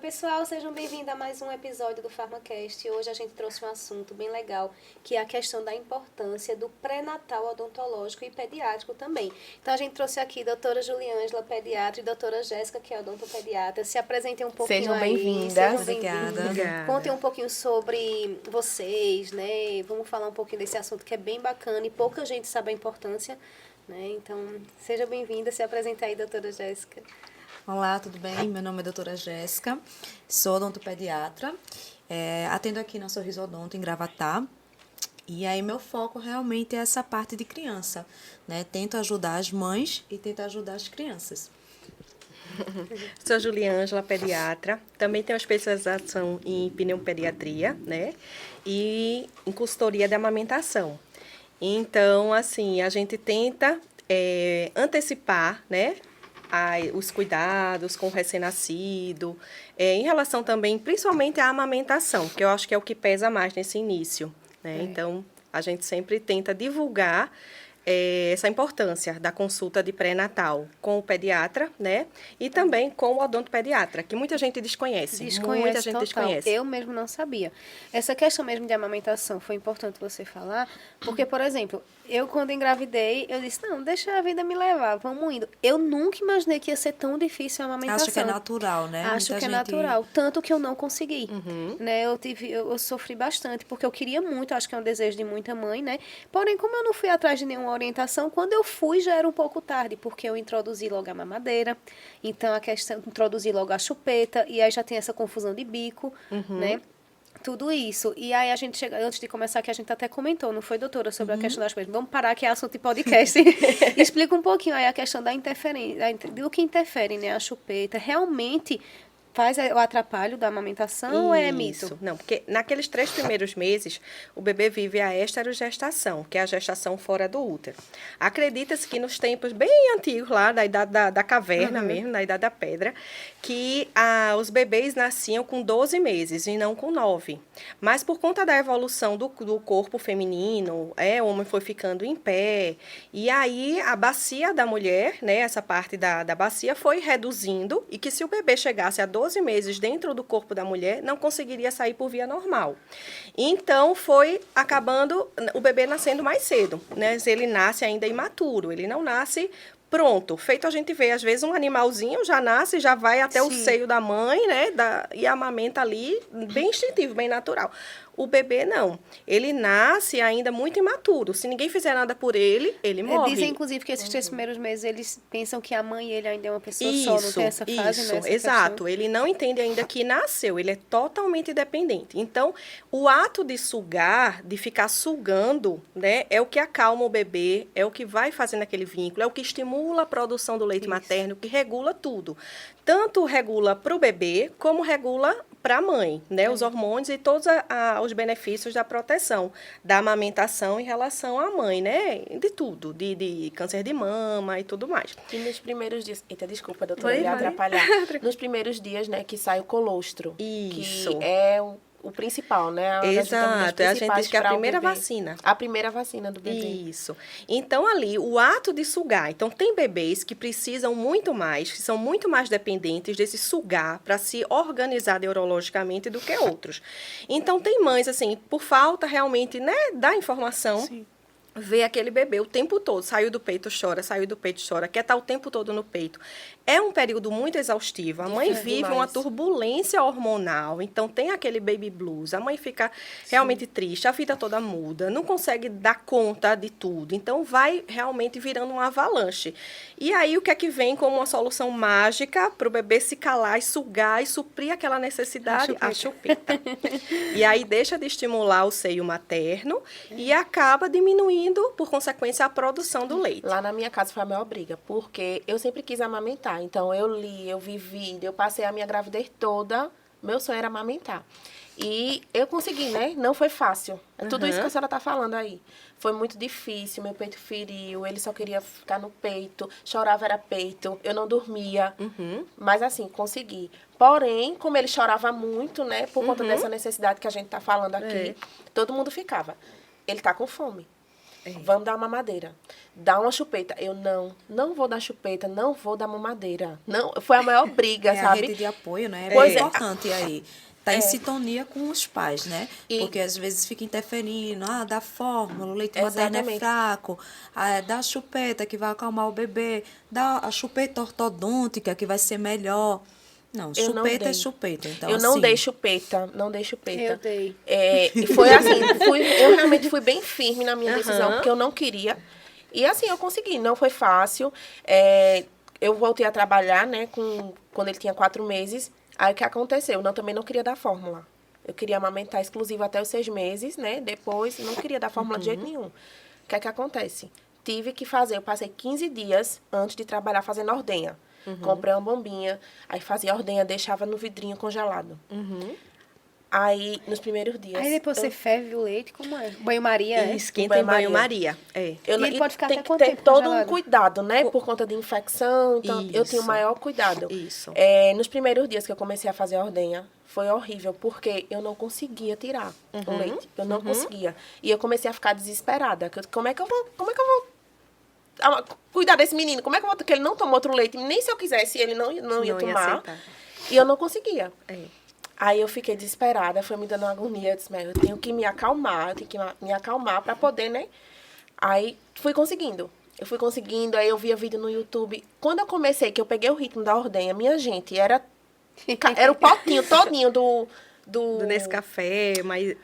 pessoal, sejam bem-vindos a mais um episódio do PharmaCast. Hoje a gente trouxe um assunto bem legal, que é a questão da importância do pré-natal odontológico e pediátrico também. Então a gente trouxe aqui a doutora Juliângela, pediatra, e a doutora Jéssica, que é odontopediatra. Se apresentem um pouquinho Sejam aí. bem-vindas. Sejam Obrigada. bem-vindas. Contem um pouquinho sobre vocês, né? Vamos falar um pouquinho desse assunto que é bem bacana e pouca gente sabe a importância, né? Então, seja bem-vinda. Se apresenta aí, doutora Jéssica. Olá, tudo bem? Meu nome é doutora Jéssica, sou odontopediatra, atendo aqui na Sorriso Odonto, em Gravatá. E aí meu foco realmente é essa parte de criança, né? Tento ajudar as mães e tento ajudar as crianças. Sou Juliângela, pediatra. Também tenho especialização em pneumopediatria, né? E em consultoria de amamentação. Então, assim, a gente tenta antecipar, né? Os cuidados com o recém-nascido, em relação também, principalmente à amamentação, que eu acho que é o que pesa mais nesse início, né? Então, a gente sempre tenta divulgar essa importância da consulta de pré-natal com o pediatra, né? E também com o odontopediatra, que muita gente desconhece. Muita gente desconhece. Eu mesmo não sabia. Essa questão mesmo de amamentação foi importante você falar, porque, por exemplo, eu quando engravidei, eu disse, não, deixa a vida me levar, vamos indo. Eu nunca imaginei que ia ser tão difícil a amamentação. Acho que é natural, né? Acho que é natural, tanto que eu não consegui, né? Eu sofri bastante, porque eu queria muito, acho que é um desejo de muita mãe, né? Porém, como eu não fui atrás de nenhuma orientação, quando eu fui já era um pouco tarde, porque eu introduzi logo a mamadeira, então a questão, introduzi logo a chupeta, e aí já tem essa confusão de bico, né? Tudo isso. E aí a gente chega, antes de começar aqui, a gente até comentou, não foi, doutora, sobre a questão das coisas. Vamos parar que é assunto de podcast. Explica um pouquinho aí a questão da interferência, do que interfere, né? A chupeta. Realmente faz o atrapalho da amamentação ou é mito? Não, porque naqueles 3 primeiros meses, o bebê vive a esterogestação, que é a gestação fora do útero. Acredita-se que nos tempos bem antigos, lá da idade da caverna mesmo, da idade da pedra, que os bebês nasciam com 12 meses e não com 9. Mas por conta da evolução do corpo feminino, o homem foi ficando em pé, e aí a bacia da mulher, né, essa parte da bacia foi reduzindo, e que se o bebê chegasse a 12 meses dentro do corpo da mulher, não conseguiria sair por via normal. Então, foi acabando o bebê nascendo mais cedo, né? Ele nasce ainda imaturo, ele não nasce pronto. Feito a gente vê, às vezes, um animalzinho já nasce, já vai até o seio da mãe, né? E amamenta ali, bem instintivo, bem natural. O bebê, não. Ele nasce ainda muito imaturo. Se ninguém fizer nada por ele, ele morre. Dizem, inclusive, que esses 3 primeiros meses, eles pensam que a mãe e ele ainda é uma pessoa só, não tem essa fase, né? Exato. Questão. Ele não entende ainda que nasceu, ele é totalmente dependente. Então, o ato de sugar, de ficar sugando, né, é o que acalma o bebê, é o que vai fazendo aquele vínculo, é o que estimula a produção do leite materno, que regula tudo. Tanto regula para o bebê, como regula para a mãe, né? Os hormônios e todos os benefícios da proteção, da amamentação em relação à mãe, né? De tudo, de câncer de mama e tudo mais. E nos primeiros dias... Eita, desculpa, doutora, me atrapalhar. Nos primeiros dias, né, que sai o colostro. Isso. Que é o principal, né? Exato, a gente diz que é a primeira vacina. A primeira vacina do bebê. Isso. Então, ali, o ato de sugar. Então, tem bebês que precisam muito mais, que são muito mais dependentes desse sugar para se organizar neurologicamente do que outros. Então, tem mães, assim, por falta realmente, né, da informação... Sim. Vê aquele bebê o tempo todo, saiu do peito, chora, quer estar o tempo todo no peito. É um período muito exaustivo. A mãe vive uma turbulência hormonal, então tem aquele baby blues. A mãe fica realmente triste, a vida toda muda, não consegue dar conta de tudo. Então, vai realmente virando uma avalanche. E aí, o que é que vem como uma solução mágica para o bebê se calar e sugar e suprir aquela necessidade? A chupeta. E aí, deixa de estimular o seio materno e acaba diminuindo, por consequência, a produção do leite. Lá na minha casa foi a maior briga, porque eu sempre quis amamentar. Então, eu li, eu vi vídeo, eu passei a minha gravidez toda, meu sonho era amamentar. E eu consegui, né? Não foi fácil. É tudo isso que a senhora está falando aí. Foi muito difícil, meu peito feriu, ele só queria ficar no peito, chorava era peito, eu não dormia. Mas assim, consegui. Porém, como ele chorava muito, né? Por conta dessa necessidade que a gente está falando aqui, todo mundo ficava. Ele tá com fome. Vamos dar uma mamadeira. Dá uma chupeta. Eu não vou dar chupeta, não vou dar mamadeira. Não, foi a maior briga, A sabe? rede de apoio, né? É Pois bem é. importante aí. Tá em sintonia com os pais, né? Porque às vezes fica interferindo, dá fórmula, o leite materno é Exatamente. fraco, dá a chupeta que vai acalmar o bebê, dá a chupeta ortodôntica que vai ser melhor. Não, Eu não chupeta é dei. chupeta. Então, Eu não assim, dei chupeta, não dei chupeta. Eu dei. E foi assim, eu realmente fui bem firme na minha decisão, porque eu não queria. E assim, eu consegui, não foi fácil. Eu voltei a trabalhar, né, quando ele tinha 4 meses. Aí o que aconteceu? Eu também não queria dar fórmula. Eu queria amamentar exclusivo até os 6 meses, né? Depois, não queria dar fórmula de jeito nenhum. O que é que acontece? Tive que fazer, eu passei 15 dias antes de trabalhar fazendo ordenha. Comprei uma bombinha, aí fazia ordenha, deixava no vidrinho congelado. Aí, nos primeiros dias... Aí depois você ferve o leite, como é? Banho-maria, é? Esquenta em banho-maria. É. Eu E não- ele pode ficar tem até que quanto ter tempo todo congelado? um cuidado, né? Por conta de infecção, então eu tenho Isso. maior cuidado. Isso. Nos primeiros dias que eu comecei a fazer a ordenha, foi horrível, porque eu não conseguia tirar o leite. Eu não conseguia. E eu comecei a ficar desesperada. Como é que eu vou cuidar desse menino? Como é que eu vou... Porque ele não tomou outro leite. Nem se eu quisesse, ele não ia Não ia tomar. aceitar. E eu não conseguia. É. Aí eu fiquei desesperada, foi me dando uma agonia. Eu disse, mas eu tenho que me acalmar, eu tenho que me acalmar pra poder, né? Aí fui conseguindo. Eu fui conseguindo, aí eu via vídeo no YouTube. Quando eu comecei, que eu peguei o ritmo da ordenha, minha gente, era o potinho todinho do Do Nescafé, mas...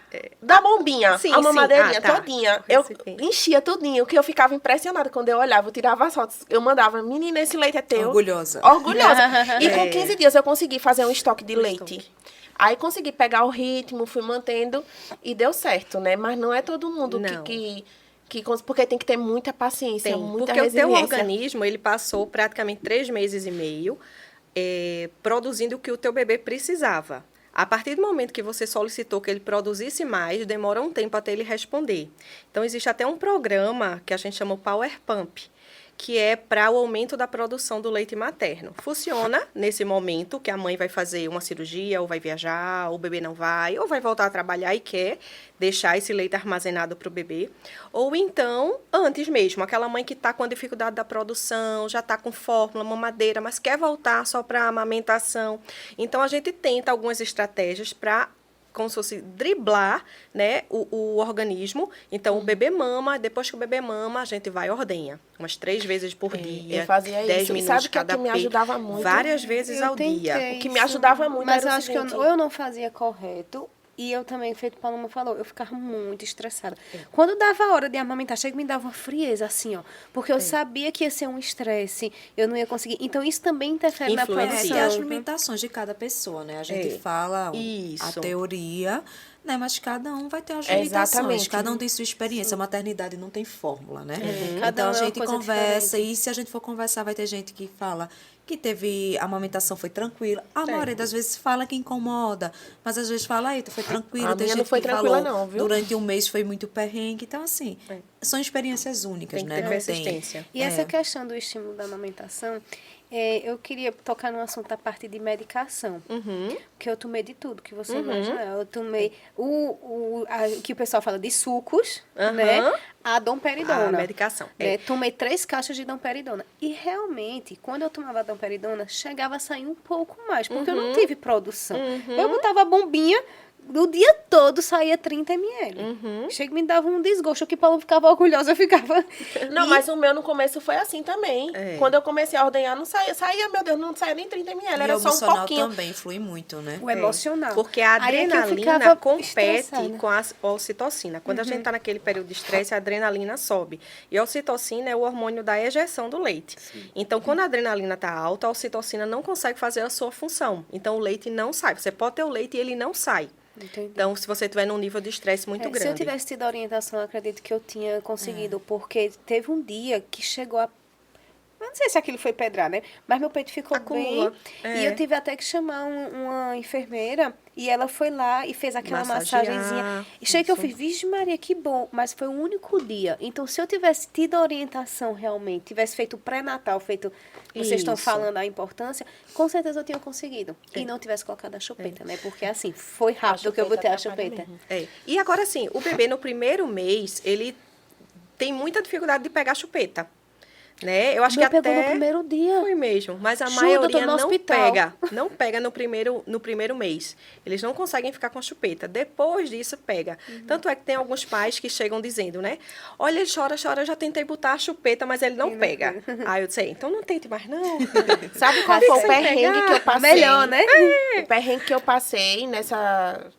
da bombinha, Sim, a sim. mamadeirinha Ah, tá. todinha. O Eu recipiente. enchia tudinho, que eu ficava impressionada quando eu olhava, eu tirava as fotos. Eu mandava, menina, esse leite é teu. Orgulhosa. Orgulhosa. E com 15 dias eu consegui fazer um estoque de leite. estoque. Aí consegui pegar o ritmo, fui mantendo e deu certo, né? Mas não é todo mundo Não. porque tem que ter muita paciência, Tem, muita porque o teu resiliência. organismo, ele passou praticamente 3 meses e meio produzindo o que o teu bebê precisava. A partir do momento que você solicitou que ele produzisse mais, demora um tempo até ele responder. Então, existe até um programa que a gente chama Power Pump, que é para o aumento da produção do leite materno. Funciona nesse momento que a mãe vai fazer uma cirurgia, ou vai viajar, ou o bebê não vai, ou vai voltar a trabalhar e quer deixar esse leite armazenado para o bebê. Ou então, antes mesmo, aquela mãe que está com a dificuldade da produção, já está com fórmula, mamadeira, mas quer voltar só para a amamentação. Então, a gente tenta algumas estratégias para, como se fosse driblar, né, o organismo. Então, o bebê mama, depois que o bebê mama, a gente vai ordenha. Umas 3 vezes por dia. eu fazia 10 isso. E minutos sabe o que é cada que me peito, ajudava muito? várias vezes Eu ao dia. tentei O que me isso, ajudava muito mas era eu o acho que seguinte. eu não fazia correto. E eu também, feito o Paloma falou, eu ficava muito estressada. Quando dava a hora de amamentar, chega e me dava uma frieza, assim, ó. Porque eu sabia que ia ser um estresse, eu não ia conseguir. Então, isso também interfere na Influencia. Tem produção. as limitações de cada pessoa, né? A gente fala a Isso. teoria, né? Mas cada um vai ter as Exatamente. limitações, cada um tem sua experiência. A maternidade não tem fórmula, né? Cada Então, um a é uma gente coisa conversa, e se a gente for conversar, vai ter gente que fala que teve, a amamentação foi tranquila. A maioria das vezes fala que incomoda, mas às vezes fala, eita, foi tranquilo. A Tem minha gente não foi que tranquila falou, não, viu? durante um mês foi muito perrengue. Então, assim, são experiências únicas, Tem que né? ter Não persistência. E essa questão do estímulo da amamentação, eu queria tocar num assunto da parte de medicação. Que eu tomei de tudo que você imagina. Eu tomei o que o pessoal fala de sucos, né? A domperidona. A medicação. Né? Tomei 3 caixas de domperidona. E realmente, quando eu tomava a domperidona, chegava a sair um pouco mais, porque eu não tive produção. Eu botava a bombinha, o dia todo saía 30 ml. Chega e me dava um desgosto, que Paulo ficava orgulhosa, eu ficava... Não, mas o meu no começo foi assim também. É. Quando eu comecei a ordenhar, não saía, meu Deus, não saía nem 30 ml, E era o só um emocional pouquinho. também influi muito, né? O emocional. Porque a Aí é que eu adrenalina ficava compete estressada. com a ocitocina. Quando a gente está naquele período de estresse, a adrenalina sobe. E a ocitocina é o hormônio da ejeção do leite. Então, quando a adrenalina está alta, a ocitocina não consegue fazer a sua função. Então, o leite não sai. Você pode ter o leite e ele não sai. Entendi. Então, se você estiver num nível de estresse muito Se eu grande. tivesse tido a orientação, eu acredito que eu tinha conseguido, porque teve um dia que chegou a... Eu não sei se aquilo foi pedrar, né? Mas meu peito ficou Acumula. bem. E eu tive até que chamar uma enfermeira, e ela foi lá e fez aquela Massagear, massagenzinha. E chega que eu fiz, vixe Maria, que bom. Mas foi o único dia. Então, se eu tivesse tido a orientação realmente, tivesse feito o pré-natal, feito... Vocês estão Isso. falando a importância, com certeza eu tinha conseguido. E não tivesse colocado a chupeta, né? Porque, assim, foi rápido que eu botei a atrapalha chupeta. mesmo. E agora sim, o bebê no primeiro mês, ele tem muita dificuldade de pegar chupeta. Né? Eu acho Meu que até pegou no primeiro dia. foi mesmo, mas a Juro, eu tô maioria no não hospital. pega no primeiro mês. Eles não conseguem ficar com a chupeta. Depois disso pega. Tanto é que tem alguns pais que chegam dizendo, né? Olha, ele chora, eu já tentei botar a chupeta, mas ele não pega. Aí eu disse, então não tente mais não. Sabe qual foi o Sem perrengue pegar. que eu passei? Melhor, né? O perrengue que eu passei nessa...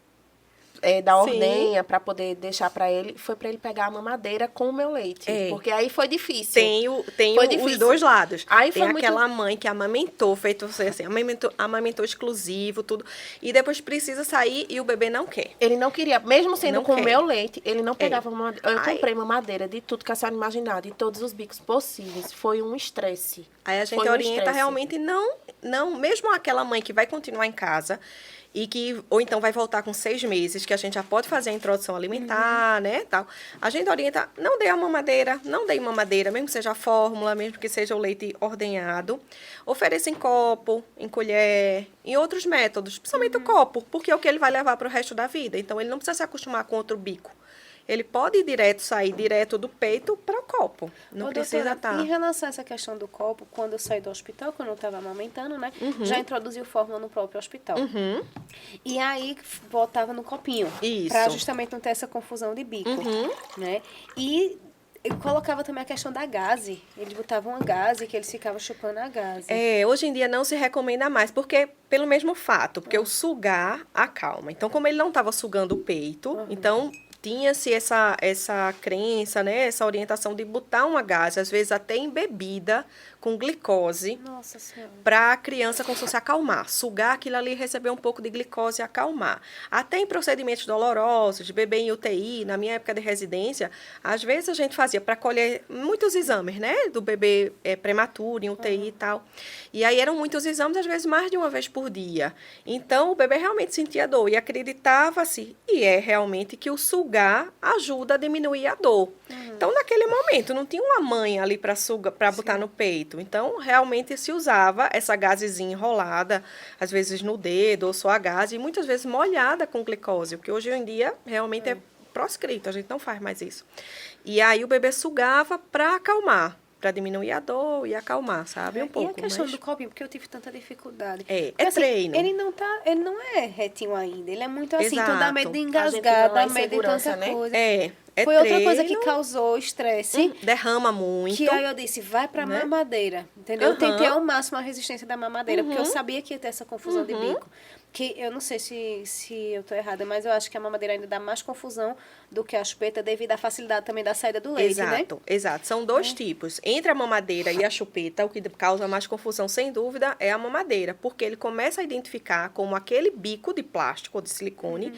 da Sim. ordenha para poder deixar para ele, foi para ele pegar a mamadeira com o meu leite. É. Porque aí foi difícil. Tem Foi os difícil. dois lados. Aí tem foi muito- aquela mãe que amamentou, feito assim, amamentou exclusivo, tudo. E depois precisa sair e o bebê não quer. Ele não queria, mesmo sendo Não com o quer. meu leite, ele não pegava mamadeira. Eu Ai. comprei mamadeira de tudo que a senhora imaginar, de todos os bicos possíveis. Foi um estresse. Aí a gente Foi um orienta estresse. realmente não, mesmo aquela mãe que vai continuar em casa e que, ou então vai voltar com 6 meses, que a gente já pode fazer a introdução alimentar, né, tal. A gente orienta, não dê a mamadeira, não dê mamadeira, mesmo que seja a fórmula, mesmo que seja o leite ordenhado. Ofereça em copo, em colher, em outros métodos, principalmente o copo, porque é o que ele vai levar para o resto da vida. Então, ele não precisa se acostumar com outro bico. Ele pode ir sair direto do peito para o copo. Não Ô, precisa doutora, estar... Em relação a essa questão do copo, quando eu saí do hospital, quando eu estava amamentando, né? Já introduziu fórmula no próprio hospital. E aí botava no copinho. Isso. Pra justamente não ter essa confusão de bico. Né? E eu colocava também a questão da gaze. Eles botavam uma gaze que eles ficavam chupando a gaze. Hoje em dia não se recomenda mais, porque pelo mesmo fato, porque o sugar acalma. Então, como ele não estava sugando o peito, então tinha-se essa crença, né, essa orientação de botar uma gase, às vezes até em bebida, com glicose, Nossa Senhora. para a criança como se fosse acalmar. Sugar aquilo ali, receber um pouco de glicose e acalmar. Até em procedimentos dolorosos, de bebê em UTI, na minha época de residência, às vezes a gente fazia para colher muitos exames, né? Do bebê prematuro, em UTI e tal. E aí eram muitos exames, às vezes mais de uma vez por dia. Então, o bebê realmente sentia dor e acreditava-se, e é realmente, que o sugar ajuda a diminuir a dor. Então, naquele momento, não tinha uma mãe ali para botar no peito. Então, realmente se usava essa gazezinha enrolada, às vezes no dedo, ou só a gaze, e muitas vezes molhada com glicose, o que hoje em dia realmente é proscrito, a gente não faz mais isso. E aí o bebê sugava para acalmar, para diminuir a dor e acalmar, sabe? Um pouco. E a questão mas... do copinho, porque eu tive tanta dificuldade. É Porque, assim, treino. Ele não é retinho ainda, ele é muito assim, então dá medo de A gente engasgar, não dá é medo de insegurança, tanta né? coisa. É Foi outra coisa que treino, causou estresse. derrama muito. Que aí eu disse, vai pra né? mamadeira, entendeu? Eu Aham. tentei ao máximo a resistência da mamadeira, porque eu sabia que ia ter essa confusão de bico. Que eu não sei se eu tô errada, mas eu acho que a mamadeira ainda dá mais confusão do que a chupeta, devido à facilidade também da saída do leite, né? Exato. São dois tipos. Entre a mamadeira e a chupeta, o que causa mais confusão, sem dúvida, é a mamadeira, porque ele começa a identificar como aquele bico de plástico ou de silicone,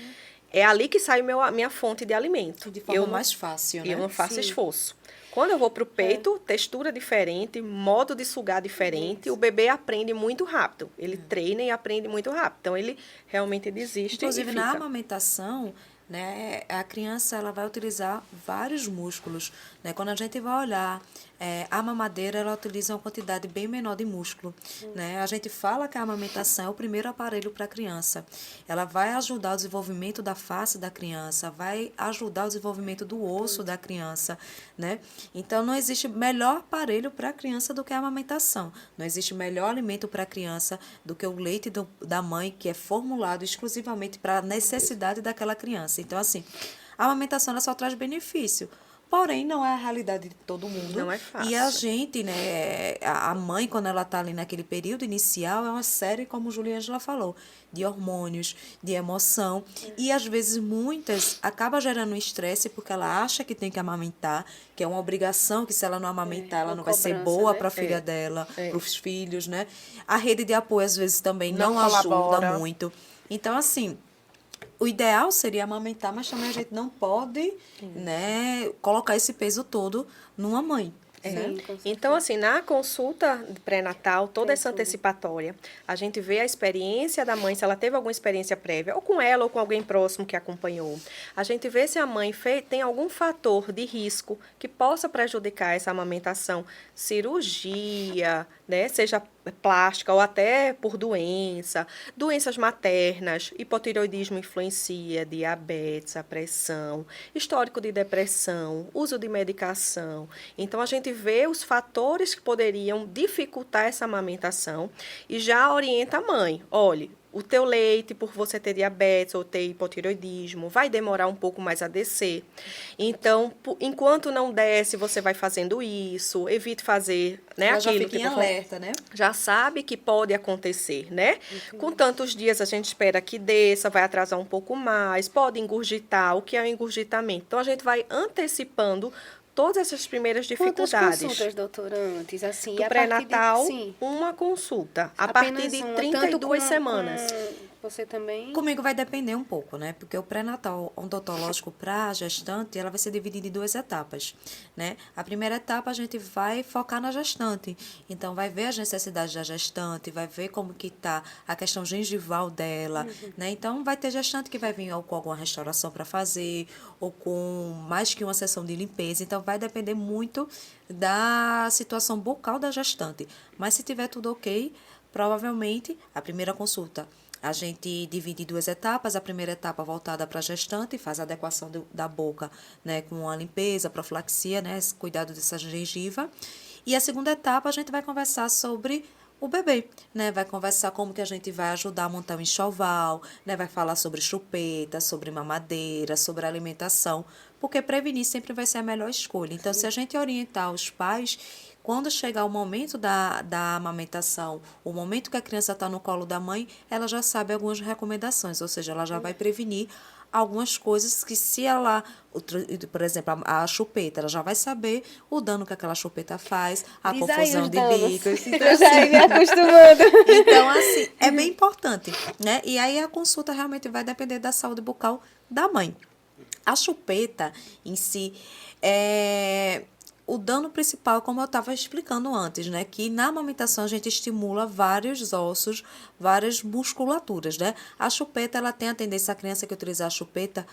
é ali que sai minha fonte de alimento. De forma mais fácil, né? Eu não faço Sim. esforço. Quando eu vou para o peito, textura diferente, modo de sugar diferente, o bebê aprende muito rápido. Ele treina e aprende muito rápido. Então, ele realmente desiste Inclusive, e na fica. amamentação, né, a criança ela vai utilizar vários músculos. Né? Quando a gente vai olhar, a mamadeira ela utiliza uma quantidade bem menor de músculo. Né? A gente fala que a amamentação é o primeiro aparelho para a criança. Ela vai ajudar o desenvolvimento da face da criança, vai ajudar o desenvolvimento do osso da criança. Né? Então, não existe melhor aparelho para a criança do que a amamentação. Não existe melhor alimento para a criança do que o leite da mãe, que é formulado exclusivamente para a necessidade daquela criança. Então, assim, a amamentação ela só traz benefício. Porém, não é a realidade de todo mundo. Não é fácil. E a gente, né, a mãe, quando ela está ali naquele período inicial, é uma série, como Juliângela falou, de hormônios, de emoção. E, às vezes, muitas acabam gerando um estresse porque ela acha que tem que amamentar, que é uma obrigação, que se ela não amamentar, ela uma não vai ser cobrança, boa né? para a filha dela, para os filhos, né? A rede de apoio, às vezes, também não colabora. ajuda muito. Então, assim... O ideal seria amamentar, mas também a gente não pode, né, colocar esse peso todo numa mãe. Sim, Né? com certeza. Então, assim, na consulta pré-natal, toda essa antecipatória, a gente vê a experiência da mãe, se ela teve alguma experiência prévia, ou com ela, ou com alguém próximo que acompanhou. A gente vê se a mãe tem algum fator de risco que possa prejudicar essa amamentação, cirurgia, né? Seja plástica ou até por doenças maternas, hipotireoidismo influencia, diabetes, a pressão, histórico de depressão, uso de medicação. Então, a gente vê os fatores que poderiam dificultar essa amamentação e já orienta a mãe. Olhe, o teu leite, por você ter diabetes ou ter hipotireoidismo, vai demorar um pouco mais a descer. Então, enquanto não desce, você vai fazendo isso, evite fazer, né, Ela já aquilo fica que em alerta, né? já sabe que pode acontecer, né? Com tantos dias a gente espera que desça, vai atrasar um pouco mais, pode engurgitar. O que é o engurgitamento? Então, a gente vai antecipando todas essas primeiras Quantas dificuldades. consultas, doutora, antes? Assim, Do a partir pré-natal, sim, uma consulta. A apenas partir de uma, 32 semanas. Você também? Comigo vai depender um pouco, né? Porque o pré-natal odontológico para a gestante, ela vai ser dividida em 2 etapas, né? A primeira etapa a gente vai focar na gestante. Então, vai ver as necessidades da gestante, vai ver como que tá a questão gengival dela, né? Então, vai ter gestante que vai vir ou com alguma restauração para fazer, ou com mais que uma sessão de limpeza. Então, vai depender muito da situação bucal da gestante. Mas, se tiver tudo ok, provavelmente, a primeira consulta a gente divide em 2 etapas. A primeira etapa voltada para a gestante, faz a adequação da boca, né, com a limpeza, profilaxia, né, esse cuidado dessa gengiva. E a segunda etapa a gente vai conversar sobre o bebê, né? Vai conversar como que a gente vai ajudar a montar um enxoval, né? Vai falar sobre chupeta, sobre mamadeira, sobre alimentação, porque prevenir sempre vai ser a melhor escolha. Então, se a gente orientar os pais, quando chegar o momento da amamentação, o momento que a criança está no colo da mãe, ela já sabe algumas recomendações, ou seja, ela já vai prevenir algumas coisas que se ela, por exemplo, a chupeta, ela já vai saber o dano que aquela chupeta faz, a Diz aí confusão os de danos. líquidos. Eu já ia me acostumando. Então, assim, é bem importante, né? E aí a consulta realmente vai depender da saúde bucal da mãe. A chupeta em si o dano principal, como eu estava explicando antes, né? Que na amamentação a gente estimula vários ossos, várias musculaturas, né? A chupeta, ela tem a tendência, a criança que utilizar a chupeta,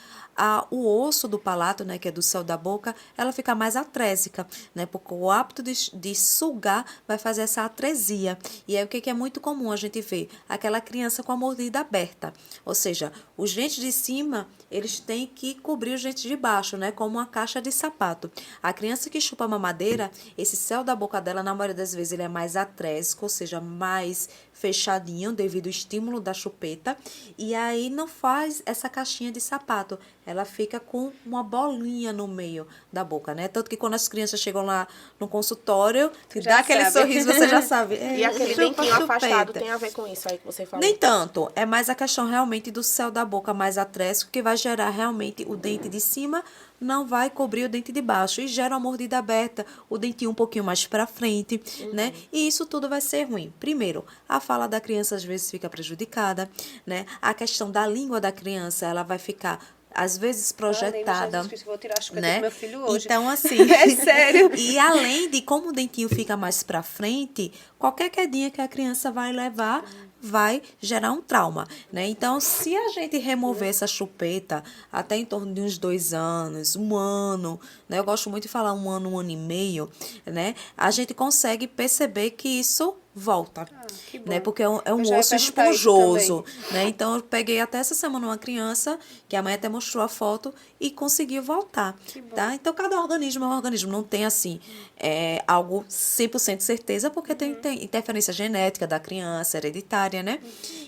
o osso do palato, né? Que é do céu da boca, ela fica mais atrésica, né? Porque o hábito de sugar vai fazer essa atresia. E aí o que é muito comum a gente ver? Aquela criança com a mordida aberta. Ou seja, os dentes de cima, eles têm que cobrir os dentes de baixo, né? Como uma caixa de sapato. A criança que chupa a mamadeira, esse céu da boca dela, na maioria das vezes, ele é mais atrésico, ou seja, mais fechadinho devido ao estímulo da chupeta. E aí não faz essa caixinha de sapato. Ela fica com uma bolinha no meio da boca, né? Tanto que quando as crianças chegam lá no consultório, dá aquele sorriso, você já sabe. E aquele dentinho afastado tem a ver com isso aí que você falou? Nem tanto. É mais a questão realmente do céu da boca mais atrésico, que vai gerar realmente o dente de cima não vai cobrir o dente de baixo e gera uma mordida aberta, o dentinho um pouquinho mais para frente, né? E isso tudo vai ser ruim. Primeiro, a fala da criança às vezes fica prejudicada, né? A questão da língua da criança, ela vai ficar às vezes projetada, Jesus, vou tirar a chupeta né? do meu filho hoje. Então, assim, É sério. E além de como o dentinho fica mais para frente, qualquer quedinha que a criança vai levar vai gerar um trauma, né? Então, se a gente remover essa chupeta até em torno de uns 2 anos, 1 ano, né? Eu gosto muito de falar 1 ano, 1 ano e meio, né? A gente consegue perceber que isso volta, que bom. né? Porque é um Eu já ia osso perguntar isso esponjoso, né? Então, eu peguei até essa semana uma criança, que a mãe até mostrou a foto, e conseguiu voltar, tá? Então, cada organismo é um organismo, não tem, assim, algo 100% certeza, porque tem interferência genética da criança, hereditária, né?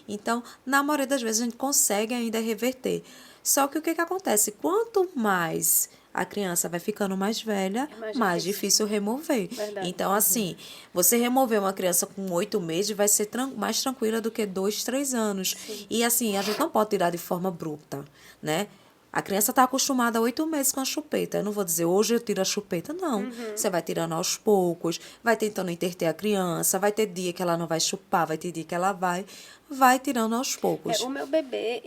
Então, na maioria das vezes, a gente consegue ainda reverter. Só que o que acontece? Quanto mais a criança vai ficando mais velha, mais difícil remover. Verdade. Então, assim, você remover uma criança com 8 meses vai ser mais tranquila do que 2, 3 anos. Sim. E, assim, a gente não pode tirar de forma bruta, né? A criança está acostumada a 8 meses com a chupeta. Eu não vou dizer, hoje eu tiro a chupeta, não. Você vai tirando aos poucos, vai tentando interter a criança, vai ter dia que ela não vai chupar, vai ter dia que ela vai tirando aos poucos. O meu bebê,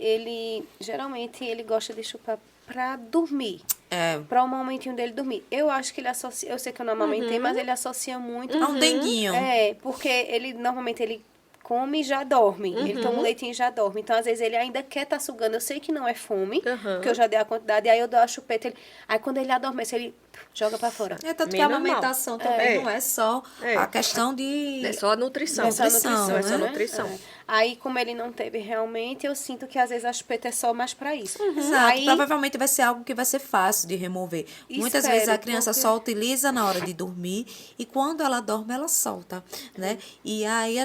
geralmente, ele gosta de chupar para dormir. Para o momentinho dele dormir. Eu acho que ele associa, eu sei que eu não amamentei, mas ele associa muito a um denguinho. Porque normalmente ele come e já dorme. Ele toma um leitinho e já dorme. Então, às vezes, ele ainda quer estar sugando. Eu sei que não é fome, porque eu já dei a quantidade. E aí, eu dou a chupeta. Aí, quando ele adormece, ele joga pra fora. É tanto que a Menos mal. amamentação também não é só É. a questão de... É só a nutrição. É só a nutrição, Não é só a né? nutrição. Aí, como ele não teve realmente, eu sinto que às vezes a chupeta é só mais pra isso. Exato, Aí, provavelmente vai ser algo que vai ser fácil de remover. Muitas Espero, vezes a criança porque- só utiliza na hora de dormir e quando ela dorme, ela solta, né? E aí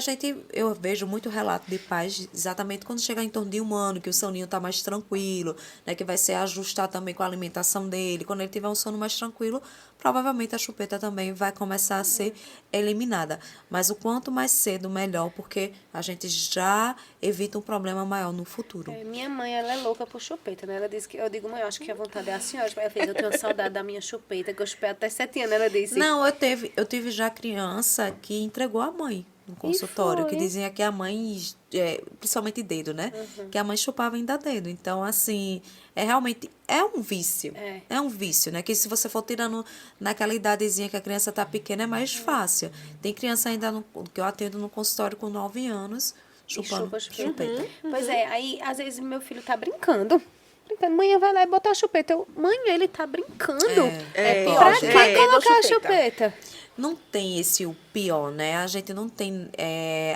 eu vejo muito relato de pais, exatamente quando chega em torno de 1 ano, que o soninho tá mais tranquilo, né? Que vai ser ajustar também com a alimentação dele. Quando ele tiver um sono mais tranquilo, provavelmente a chupeta também vai começar a ser eliminada. Mas o quanto mais cedo, melhor, porque a gente já evita um problema maior no futuro. minha mãe, ela é louca por chupeta, né? Ela disse que, eu digo, mãe, eu acho que a vontade é a senhora. Ela fez, eu tenho saudade da minha chupeta, que eu chupei até 7 anos, ela disse. Não, eu tive já criança que entregou a mãe no consultório, que foi? dizia que a mãe, principalmente dedo, né? Que a mãe chupava ainda dedo. Então, assim, realmente um vício. É um vício, né? Que se você for tirando naquela idadezinha que a criança tá pequena, é mais fácil. Tem criança ainda que eu atendo no consultório com 9 anos, chupando chupeta. Pois é, aí às vezes meu filho tá brincando. Mãe vai lá e bota a chupeta. Mãe, ele tá brincando. pior, Pra gente. que É. colocar a Chupeta. chupeta? Não tem esse o pior, né? A gente não tem.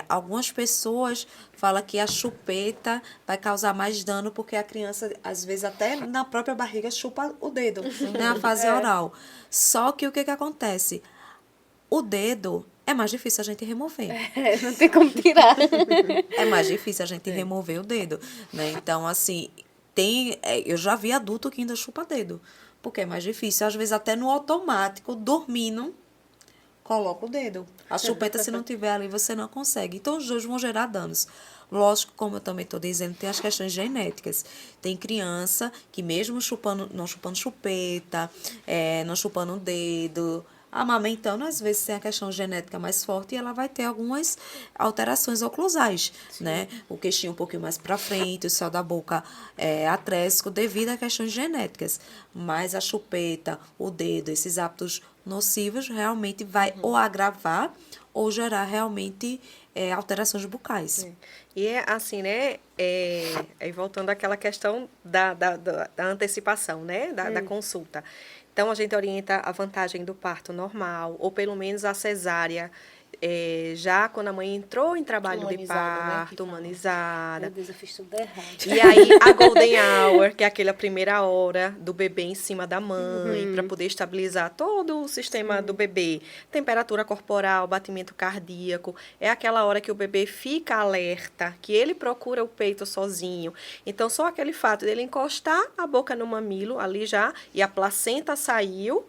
Algumas pessoas falam que a chupeta vai causar mais dano porque a criança, às vezes, até na própria barriga, chupa o dedo, né? A fase oral. Só que o que acontece? O dedo é mais difícil a gente remover. Não tem como tirar. É mais difícil a gente remover o dedo, né? Então, assim, eu já vi adulto que ainda chupa dedo, porque é mais difícil. Às vezes, até no automático, dormindo, coloca o dedo. A chupeta, se não tiver ali, você não consegue. Então, os dois vão gerar danos. Lógico, como eu também estou dizendo, tem as questões genéticas. Tem criança que mesmo não chupando chupeta, não chupando o dedo, amamentando, às vezes tem a questão genética mais forte e ela vai ter algumas alterações oclusais, né? O queixinho um pouquinho mais para frente, o céu da boca atrésico, devido a questões genéticas. Mas a chupeta, o dedo, esses hábitos nocivos, realmente vai ou agravar ou gerar realmente alterações bucais. E é assim, né? Voltando àquela questão da antecipação, né? Da consulta. Então, a gente orienta a vantagem do parto normal, ou pelo menos a cesárea, já quando a mãe entrou em trabalho de Humanizada, né, parto, que fala. humanizada. Meu Deus, eu fiz tudo errado. E aí, a golden hour, que é aquela primeira hora do bebê em cima da mãe, para poder estabilizar todo o sistema do bebê. Temperatura corporal, batimento cardíaco. É aquela hora que o bebê fica alerta, que ele procura o peito sozinho. Então, só aquele fato dele encostar a boca no mamilo, ali já, e a placenta saiu,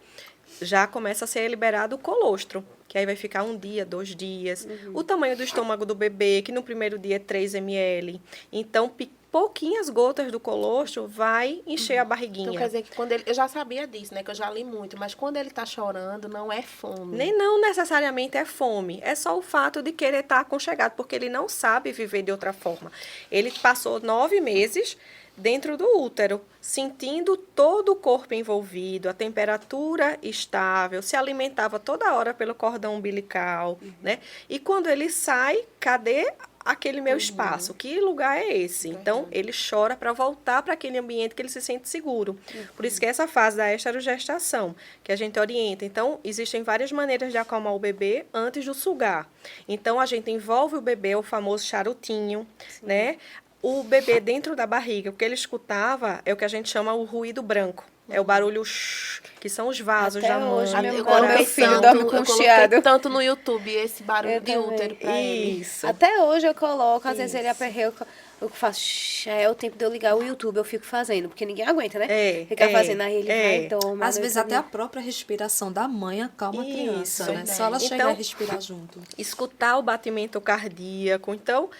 já começa a ser liberado o colostro, que aí vai ficar 1 dia, 2 dias. O tamanho do estômago do bebê, que no primeiro dia é 3 ml. Então, pouquinhas gotas do colostro vai encher a barriguinha. Então quer dizer que quando ele... Eu já sabia disso, né? Que eu já li muito. Mas quando ele tá chorando, não é fome. Nem não necessariamente é fome. É só o fato de querer estar aconchegado, porque ele não sabe viver de outra forma. Ele passou 9 meses dentro do útero, sentindo todo o corpo envolvido, a temperatura estável, se alimentava toda hora pelo cordão umbilical, né? E quando ele sai, cadê aquele meu espaço? Que lugar é esse? Então, ele chora para voltar para aquele ambiente que ele se sente seguro. Por isso que essa fase da esterogestação, que a gente orienta. Então, existem várias maneiras de acalmar o bebê antes do sugar. Então, a gente envolve o bebê, o famoso charutinho, né? O bebê dentro da barriga, o que ele escutava é o que a gente chama o ruído branco. É o barulho que são os vasos Até da mãe. hoje, Eu Quando coloquei meu filho tanto, dorme com eu coloquei chiado. tanto no YouTube esse barulho Eu de também. útero pra ele. Isso. Até hoje eu coloco, às vezes ele aperreia, eu faço, é o tempo de eu ligar o YouTube, eu fico fazendo, porque ninguém aguenta, né? Ficar fazendo, aí ele vai e toma. Às vezes até a própria respiração da mãe acalma a criança, Isso, né? Só ela chegar Então, a respirar junto. Escutar o batimento cardíaco. Então,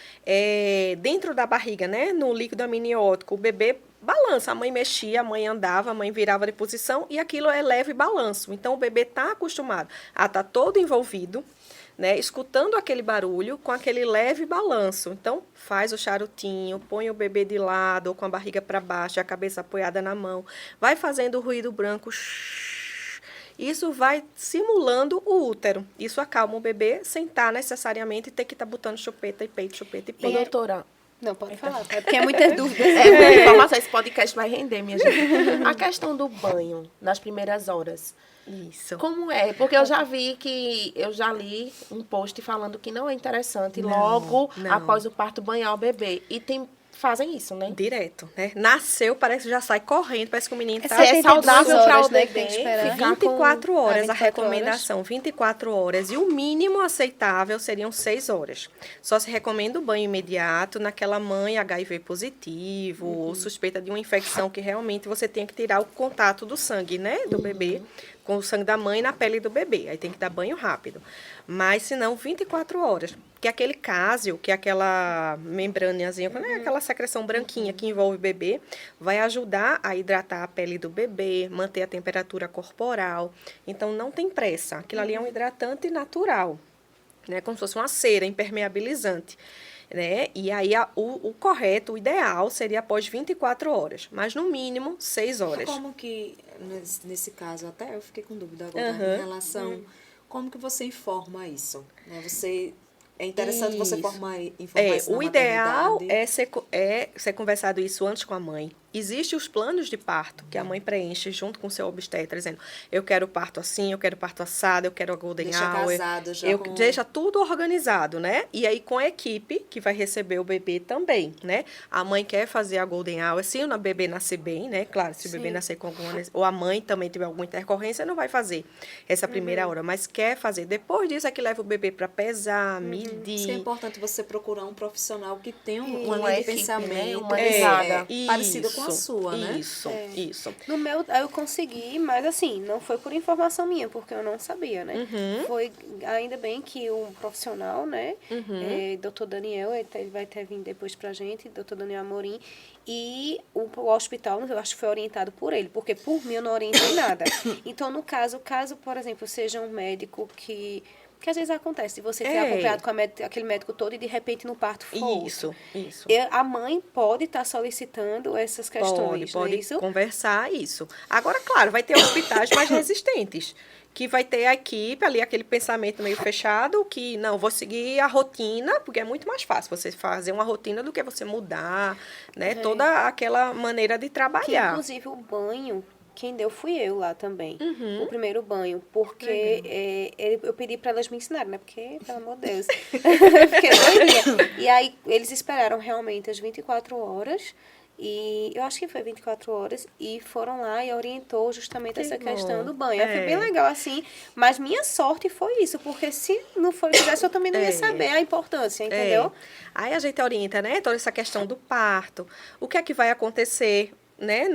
dentro da barriga, né, no líquido amniótico, o bebê balança. A mãe mexia, a mãe andava, a mãe virava de posição e aquilo é leve balanço. Então, o bebê está acostumado a estar todo envolvido, né, escutando aquele barulho com aquele leve balanço. Então, faz o charutinho, põe o bebê de lado ou com a barriga para baixo, a cabeça apoiada na mão. Vai fazendo o ruído branco. Isso vai simulando o útero. Isso acalma o bebê sem estar necessariamente ter que estar botando chupeta e peito, chupeta e Ô, peito. doutora, Não, pode falar, é porque é muitas dúvidas. É muita informação, esse podcast vai render, minha gente. A questão do banho nas primeiras horas. Isso. Como é? Porque eu já li um post falando que não é interessante logo não. após o parto banhar o bebê. E fazem isso, né? Direto, né? Nasceu, parece que já sai correndo, parece que o menino tá... É saudável para o né, bebê que tem que esperar. ficar 24 horas, a 24 recomendação, 24 horas. E o mínimo aceitável seriam 6 horas. Só se recomenda o banho imediato naquela mãe HIV positivo, ou suspeita de uma infecção que realmente você tem que tirar o contato do sangue, né, do bebê, com o sangue da mãe na pele do bebê. Aí tem que dar banho rápido. Mas, se não, 24 horas. Que aquele cásio, que é aquela membranazinha, né, aquela secreção branquinha que envolve o bebê, vai ajudar a hidratar a pele do bebê, manter a temperatura corporal. Então, não tem pressa. Aquilo ali é um hidratante natural, né, como se fosse uma cera impermeabilizante. Né? E aí, o correto, o ideal, seria após 24 horas. Mas, no mínimo, 6 horas. Como que, nesse caso, até eu fiquei com dúvida agora em relação... Como que você informa isso? Né? É interessante você informar isso na o ideal maternidade. é ser conversado isso antes com a mãe. Existem os planos de parto que a mãe preenche junto com o seu obstetra, dizendo, eu quero parto assim, eu quero parto assado, eu quero a golden hour. Casado já Deixa tudo organizado, né? E aí com a equipe que vai receber o bebê também, né? A mãe quer fazer a golden hour, se o bebê nascer bem, né? Claro, se o bebê nascer com alguma... Ou a mãe também tiver alguma intercorrência, não vai fazer essa primeira hora, mas quer fazer. Depois disso é que leva o bebê para pesar, medir. Isso é importante você procurar um profissional que tenha uma uma linha de equipe, pensamento né? Humanizada. parecida com a sua, né? Isso. No meu, eu consegui, mas assim, não foi por informação minha, porque eu não sabia, né? Foi, ainda bem que um profissional, né? Dr. Daniel, ele vai ter vindo depois pra gente, Dr. Daniel Amorim, e o hospital, eu acho que foi orientado por ele, porque por mim eu não orientei nada. Então, no caso, por exemplo, seja um médico que às vezes acontece, de você ter acompanhado com aquele médico todo e de repente no parto for Isso. A mãe pode estar solicitando essas questões, Pode não é isso? conversar isso. Agora, claro, vai ter hospitais mais resistentes, que vai ter a equipe ali, aquele pensamento meio fechado, que não, vou seguir a rotina, porque é muito mais fácil você fazer uma rotina do que você mudar, né? Toda aquela maneira de Que, trabalhar. inclusive, o banho, quem deu fui eu lá também. O primeiro banho, porque eu pedi para elas me ensinarem, né? Porque, pelo amor de Deus, eu fiquei doidinha. E aí, eles esperaram realmente as 24 horas, e eu acho que foi 24 horas, e foram lá e orientou justamente essa questão do banho. Foi bem legal, assim, mas minha sorte foi isso, porque se não fizesse, eu também não ia saber a importância, entendeu? Aí a gente orienta, né, toda essa questão do parto, o que é que vai acontecer, né,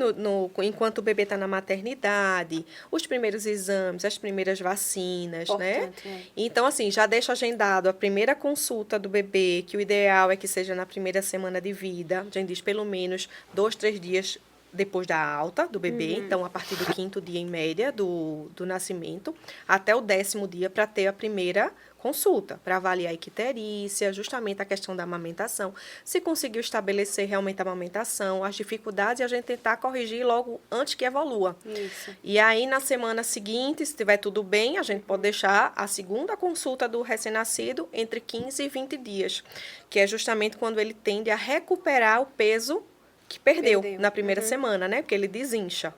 enquanto o bebê está na maternidade, os primeiros exames, as primeiras vacinas, né? Então, assim, já deixo agendado a primeira consulta do bebê, que o ideal é que seja na primeira semana de vida, a gente diz pelo menos 2, 3 dias depois da alta do bebê, então a partir do 5º dia em média do nascimento, até o 10º dia para ter a primeira consulta, para avaliar a icterícia, justamente a questão da amamentação, se conseguiu estabelecer realmente a amamentação, as dificuldades, e a gente tentar corrigir logo antes que evolua. Isso. E aí, na semana seguinte, se estiver tudo bem, a gente pode deixar a segunda consulta do recém-nascido entre 15 e 20 dias, que é justamente quando ele tende a recuperar o peso que perdeu na primeira semana, né? Porque ele desincha.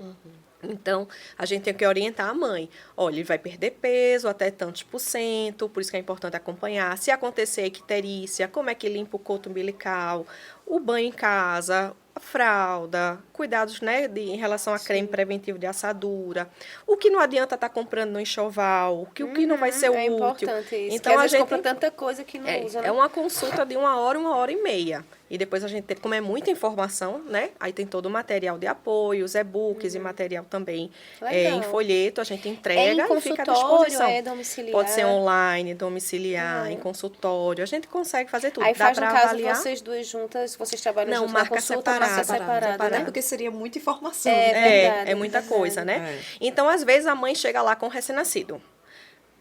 Então, a gente tem que orientar a mãe. Olha, ele vai perder peso até tantos %, por isso que é importante acompanhar. Se acontecer icterícia, como é que limpa o coto umbilical, o banho em casa, a fralda, cuidados, né, em relação a creme preventivo de assadura, o que não adianta estar comprando no enxoval, o que não vai ser útil. Importante isso, Então, às a vezes gente compra tanta coisa que não usa, né? É uma consulta de 1 hora e meia. E depois a gente tem, como é muita informação, né? Aí tem todo o material de apoio, os e-books e material também em folheto, a gente entrega e fica à disposição. É domiciliar? Pode ser online, domiciliar, em consultório. A gente consegue fazer tudo. Aí Dá faz, no pra caso, avaliar. vocês duas juntas, vocês trabalham Não, juntas na marca consulta, separada, marca separada, né? Porque seria muita informação. Verdade, É muita verdade. coisa, né? Então, às vezes, a mãe chega lá com o recém-nascido.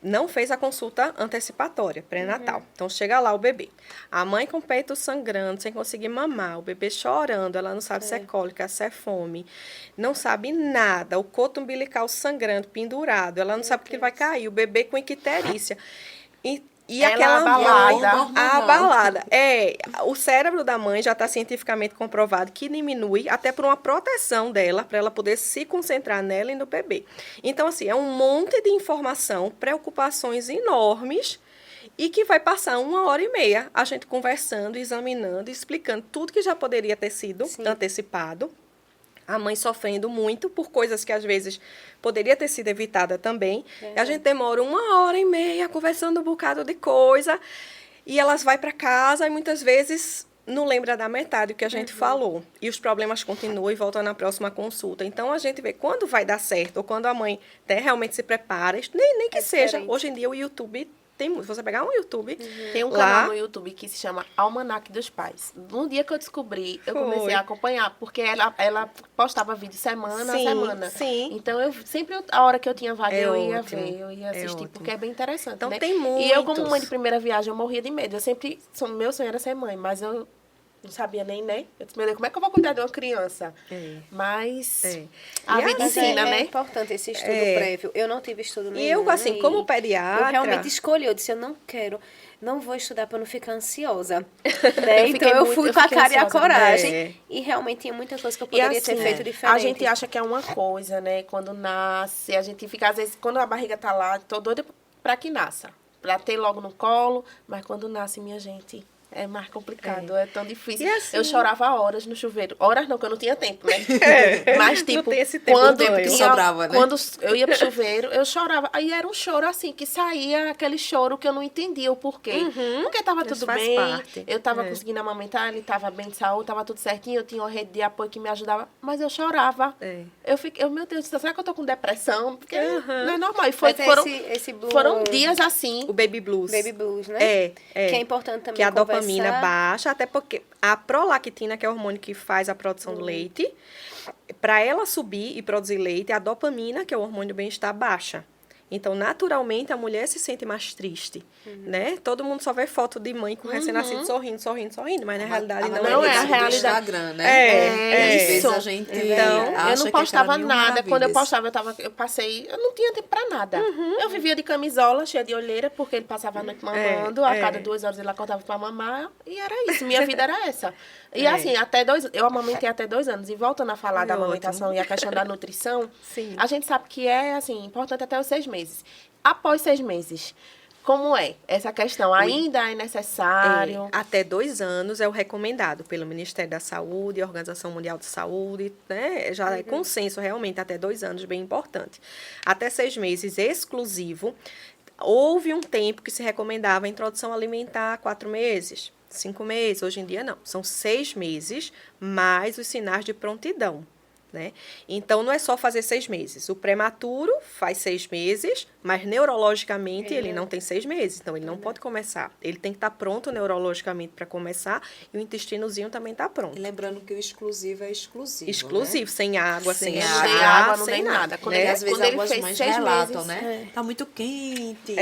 Não fez a consulta antecipatória, pré-natal. Então, chega lá o bebê. A mãe com o peito sangrando, sem conseguir mamar. O bebê chorando, ela não sabe se é cólica, se é fome. Não sabe nada. O coto umbilical sangrando, pendurado. Ela não sabe que vai cair. O bebê com icterícia. E E Ela aquela abalada. abalada. O cérebro da mãe já está cientificamente comprovado que diminui até por uma proteção dela, para ela poder se concentrar nela e no bebê. Então, assim, é um monte de informação, preocupações enormes, e que vai passar 1h30 a gente conversando, examinando, explicando tudo que já poderia ter sido antecipado. A mãe sofrendo muito por coisas que, às vezes, poderia ter sido evitada também. E a gente demora 1h30 conversando um bocado de coisa. E elas vão para casa e, muitas vezes, não lembra da metade do que a gente falou. E os problemas continuam e voltam na próxima consulta. Então, a gente vê quando vai dar certo ou quando a mãe realmente se prepara. Nem que seja. diferente. Hoje em dia, o YouTube... Tem muito. Você pegar um YouTube. Tem um canal no YouTube que se chama Almanac dos Pais. No dia que eu descobri, eu comecei a acompanhar, porque ela postava vídeo semana a semana. Sim. Então, eu sempre, a hora que eu tinha vaga, eu ia ótimo. ver, eu ia assistir, ótimo. porque é bem interessante, Então, né? tem E eu, como muitos. mãe de primeira viagem, eu morria de medo. Eu sempre, meu sonho era ser mãe, mas eu não sabia nem, né? Eu disse, meu Deus, como é que eu vou cuidar de uma criança? Mas a vida Mas ensina, é né? importante esse estudo prévio. Eu não tive estudo nenhum. E eu, assim, como pediatra... Eu realmente escolhi. Eu disse, eu não vou estudar para não ficar ansiosa. Né? Então, eu fui com a cara e a coragem. E realmente tinha muita coisa que eu poderia ter feito diferente. A gente acha que é uma coisa, né? Quando nasce, a gente fica, às vezes, quando a barriga tá lá, tô doida pra que nasça. Pra ter logo no colo, mas quando nasce, minha gente... É mais complicado, é tão difícil. Assim, eu chorava horas no chuveiro. Horas não, que eu não tinha tempo, né? Mas, tipo, não tem esse tempo quando, do banho. Sobrava, né? quando eu ia pro chuveiro, eu chorava. Aí era um choro assim, que saía aquele choro que eu não entendia o porquê. Porque tava Isso tudo faz bem, parte. eu tava conseguindo amamentar, ele tava bem de saúde, tava tudo certinho, eu tinha uma rede de apoio que me ajudava, mas eu chorava. Meu Deus, será que eu tô com depressão? Porque não é normal. E Esse foram dias assim. O baby blues. Baby blues, né? Que é importante também que a conversar. dopamina baixa, até porque a prolactina, que é o hormônio que faz a produção do leite, para ela subir e produzir leite, a dopamina, que é o hormônio do bem-estar, baixa. Então, naturalmente, a mulher se sente mais triste, né? Todo mundo só vê foto de mãe com recém-nascido sorrindo, mas na realidade não é a isso. realidade. Instagram, né? Às vezes Isso. a gente Então, acha eu não que postava aquela mil nada. Quando eu maravilhas. postava, eu não tinha tempo pra nada. Eu vivia de camisola, cheia de olheira, porque ele passava a noite mamando, a cada 2 horas ele acordava pra mamar, e era isso, minha vida era essa. E assim, eu amamentei até 2 anos, e voltando a falar da amamentação e a questão da nutrição, a gente sabe que é, assim, importante até os 6 meses. Após 6 meses, como é essa questão? Ainda é necessário? Até 2 anos é o recomendado pelo Ministério da Saúde, a Organização Mundial de Saúde, né? Já é consenso realmente, até 2 anos, bem importante. Até 6 meses exclusivo. Houve um tempo que se recomendava a introdução alimentar 4 meses, 5 meses. Hoje em dia, não. São 6 meses, mais os sinais de prontidão. Né? Então, não é só fazer 6 meses. O prematuro faz 6 meses, mas neurologicamente ele não tem 6 meses. Então, ele não pode começar. Ele tem que estar pronto neurologicamente para começar e o intestinozinho também está pronto. E lembrando que o exclusivo é exclusivo. Exclusivo, né? sem água, sem água, água, não sem tem nada. Porque às vezes Quando ele algumas fez mães 6 relatam, meses, né? Tá muito quente.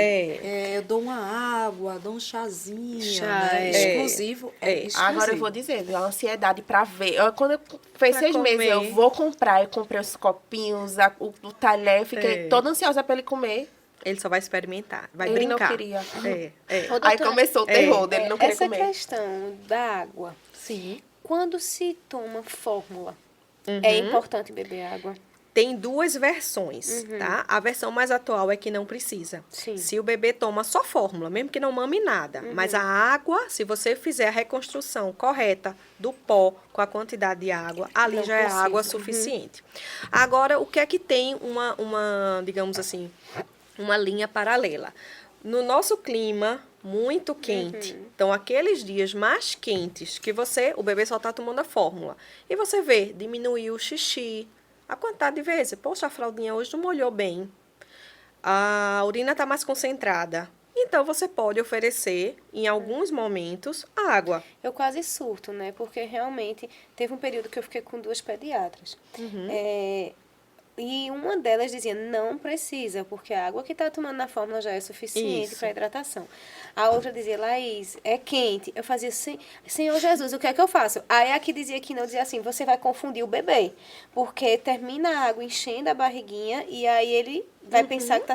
Eu dou uma água, dou um chazinho. Né? Exclusivo é exclusivo. Agora eu vou dizer, viu, a ansiedade pra ver. Quando eu fez Pra 6 meses, comer. eu vou comprar. Eu comprei os copinhos, o talher, eu fiquei toda ansiosa pra ele comer. Ele só vai experimentar, vai Ele brincar. não queria. Ô, Aí doutora, começou o terror dele não querer essa comer. questão da água, Sim. quando se toma fórmula, é importante beber água? Tem 2 versões, tá? A versão mais atual é que não precisa. Sim. Se o bebê toma só fórmula, mesmo que não mame nada, mas a água, se você fizer a reconstrução correta do pó com a quantidade de água, ali Não já é precisa. água suficiente. Agora, o que é que tem uma, digamos assim, uma linha paralela? No nosso clima muito quente, então aqueles dias mais quentes que o bebê só está tomando a fórmula, e você vê, diminuiu o xixi, a quantidade de vezes. Poxa, a fraldinha hoje não molhou bem. A urina está mais concentrada. Então, você pode oferecer, em alguns momentos, água. Eu quase surto, né? Porque realmente teve um período que eu fiquei com 2 pediatras. E uma delas dizia, não precisa, porque a água que está tomando na fórmula já é suficiente para hidratação. A outra dizia, Laís, é quente. Eu fazia assim, Senhor Jesus, o que é que eu faço? Aí a que dizia que não, dizia assim, você vai confundir o bebê, porque termina a água enchendo a barriguinha e aí ele vai pensar que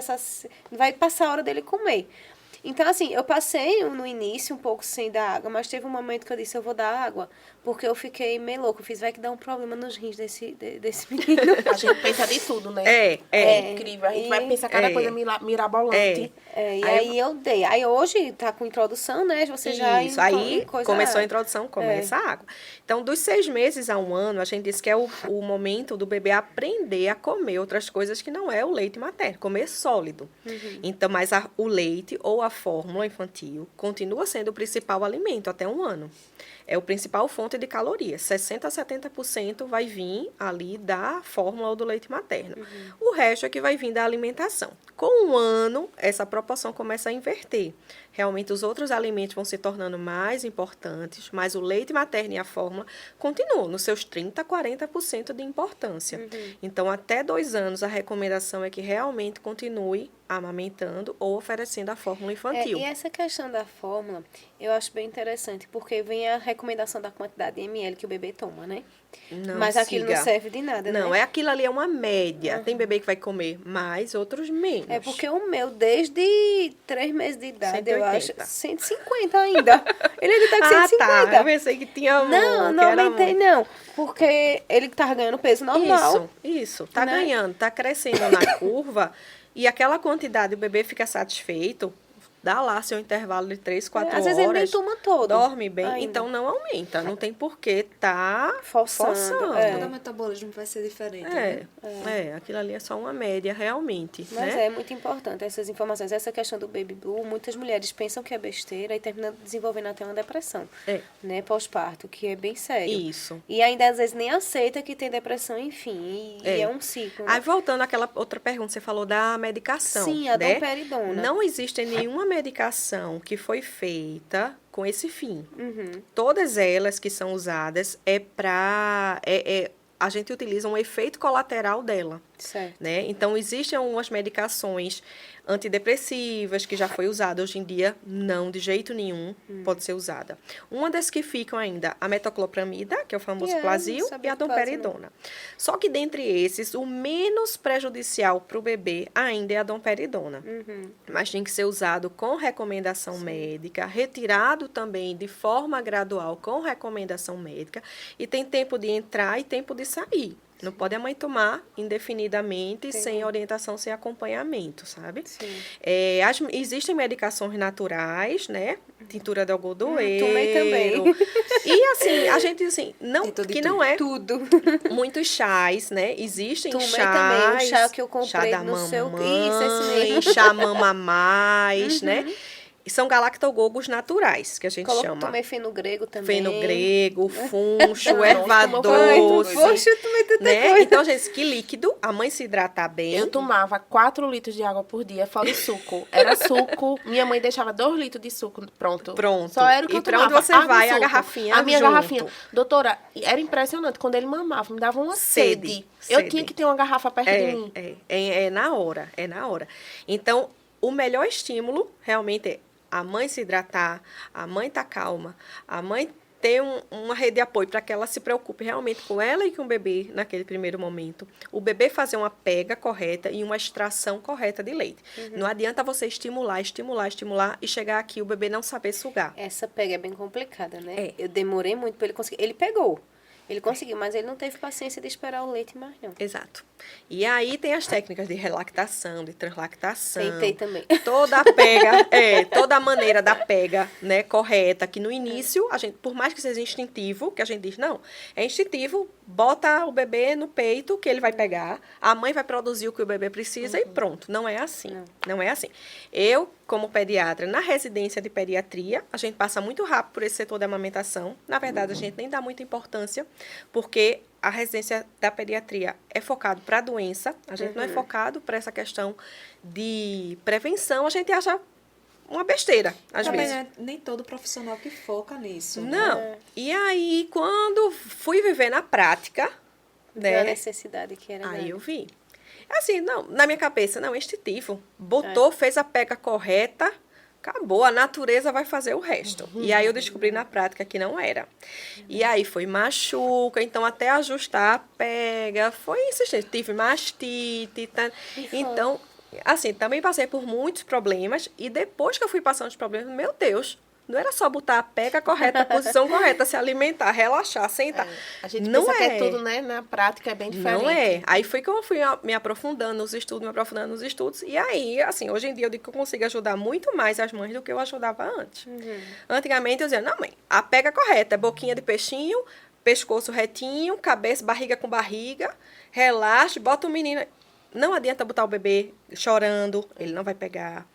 vai passar a hora dele comer. Então, assim, eu passei no início um pouco sem dar água, mas teve um momento que eu disse, eu vou dar água, porque eu fiquei meio louco. Eu fiz, vai que dá um problema nos rins desse menino. A gente pensa de tudo, né? É. Incrível. A gente vai pensar cada coisa mirabolante. E aí eu dei. Aí hoje tá com introdução, né? Você já... Isso, aí começou a introdução, começa a água. Então, dos 6 meses a 1 ano, a gente diz que é o momento do bebê aprender a comer outras coisas que não é o leite materno, comer sólido. Então, mas o leite ou a fórmula infantil continua sendo o principal alimento até 1 ano. É o principal fonte de calorias. 60% a 70% vai vir ali da fórmula ou do leite materno. O resto é que vai vir da alimentação. Com 1 ano, essa proporção começa a inverter. Realmente, os outros alimentos vão se tornando mais importantes, mas o leite materno e a fórmula continuam nos seus 30% a 40% de importância. Então, até 2 anos, a recomendação é que realmente continue amamentando ou oferecendo a fórmula infantil. E essa questão da fórmula, eu acho bem interessante, porque vem a recomendação da quantidade de ml que o bebê toma, né? Não Mas aquilo siga. não serve de nada, né? Não, aquilo ali é uma média. Tem bebê que vai comer mais, outros menos. É porque o meu, desde 3 meses de idade, 180. eu acho, 150 ainda. Ele ainda tá com 150. Tá. Eu pensei que tinha Não aumentei não, porque ele tava ganhando peso normal. Isso. Tá né? ganhando, tá crescendo na curva e aquela quantidade, o bebê fica satisfeito, dá lá seu intervalo de 3, 4 horas. Às vezes ele nem toma todo. Dorme bem, ainda. então não aumenta. Não tem por que tá forçando. Cada metabolismo vai ser diferente, né? Aquilo ali é só uma média, realmente. Mas né? é muito importante essas informações. Essa questão do baby blue, muitas mulheres pensam que é besteira e terminam desenvolvendo até uma depressão, né, pós-parto, que é bem sério. Isso. E ainda às vezes nem aceita que tem depressão, enfim, e é um ciclo. Né? Aí voltando àquela outra pergunta, você falou da medicação. Sim, a né? domperidona. Não existe nenhuma medicação que foi feita com esse fim. Todas elas que são usadas a gente utiliza um efeito colateral dela. Certo. Né? Então, existem algumas medicações antidepressivas que já foi usada. Hoje em dia, não, de jeito nenhum, pode ser usada. Uma das que ficam ainda, a metoclopramida, que é o famoso Plasil, e a domperidona. Só que, dentre esses, o menos prejudicial para o bebê ainda é a domperidona. Mas tem que ser usado com recomendação médica, retirado também de forma gradual com recomendação médica, e tem tempo de entrar e tempo de sair. Não pode a mãe tomar indefinidamente, sem orientação, sem acompanhamento, sabe? Existem medicações naturais, né? Tintura de algodoeiro. Tomei também. E assim, a gente assim, não é tudo. muitos chás, né? Existem Tomei chás. também o chá que eu comprei chá da no mamãe, seu... Isso, esse mesmo. chá mama mais, né? E são galactogogos naturais, que a gente chama. Tomei fenogrego também. Fenogrego, funcho, erva doce. doce. Eu tomei tanta né? coisa. Então, gente, que líquido, a mãe se hidratar bem. Eu tomava 4 litros de água por dia, fora o suco. Era suco, minha mãe deixava 2 litros de suco, pronto. Pronto. Só era o que eu pra tomava. onde você água e vai, a suco. garrafinha A minha junto. garrafinha. Doutora, era impressionante. Quando ele mamava, me dava uma sede. Eu tinha que ter uma garrafa perto de mim. É na hora, Então, o melhor estímulo, realmente, é a mãe se hidratar, a mãe estar calma, a mãe ter uma rede de apoio para que ela se preocupe realmente com ela e com o bebê naquele primeiro momento. O bebê fazer uma pega correta e uma extração correta de leite. Não adianta você estimular e chegar aqui e o bebê não saber sugar. Essa pega é bem complicada, né? Eu demorei muito para ele conseguir. Ele pegou. Ele conseguiu, mas ele não teve paciência de esperar o leite mais, não. Exato. E aí tem as técnicas de relactação, de translactação. Tentei também. Toda a pega, toda a maneira da pega, né, correta, que no início, a gente, por mais que seja instintivo, que a gente diz, não, é instintivo, bota o bebê no peito, que ele vai pegar, a mãe vai produzir o que o bebê precisa e pronto. Não é assim. Não é assim. Eu, como pediatra, na residência de pediatria, a gente passa muito rápido por esse setor da amamentação. Na verdade, a gente nem dá muita importância, porque a residência da pediatria é focado para a doença, a gente não é focado para essa questão de prevenção, a gente acha uma besteira, às Também vezes. não é nem todo profissional que foca nisso. Não. Né? E aí, quando fui viver na prática, A necessidade que era. aí eu vi. Assim, não, na minha cabeça, não, é instintivo. Botou, fez a pega correta, acabou, a natureza vai fazer o resto. E aí eu descobri na prática que não era. E aí foi machuca, então até ajustar a pega, foi insistente. Tive mastite, então Assim, também passei por muitos problemas e depois que eu fui passando os problemas, meu Deus, não era só botar a pega correta, a posição correta, se alimentar, relaxar, sentar. A gente não pensa que é tudo, né? Na prática é bem diferente. Não é. Aí foi que eu fui me aprofundando nos estudos, e aí, assim, hoje em dia eu digo que eu consigo ajudar muito mais as mães do que eu ajudava antes. Antigamente eu dizia, não, mãe, a pega correta, boquinha de peixinho, pescoço retinho, cabeça, barriga com barriga, relaxe, bota o menino... Não adianta botar o bebê chorando, ele não vai pegar.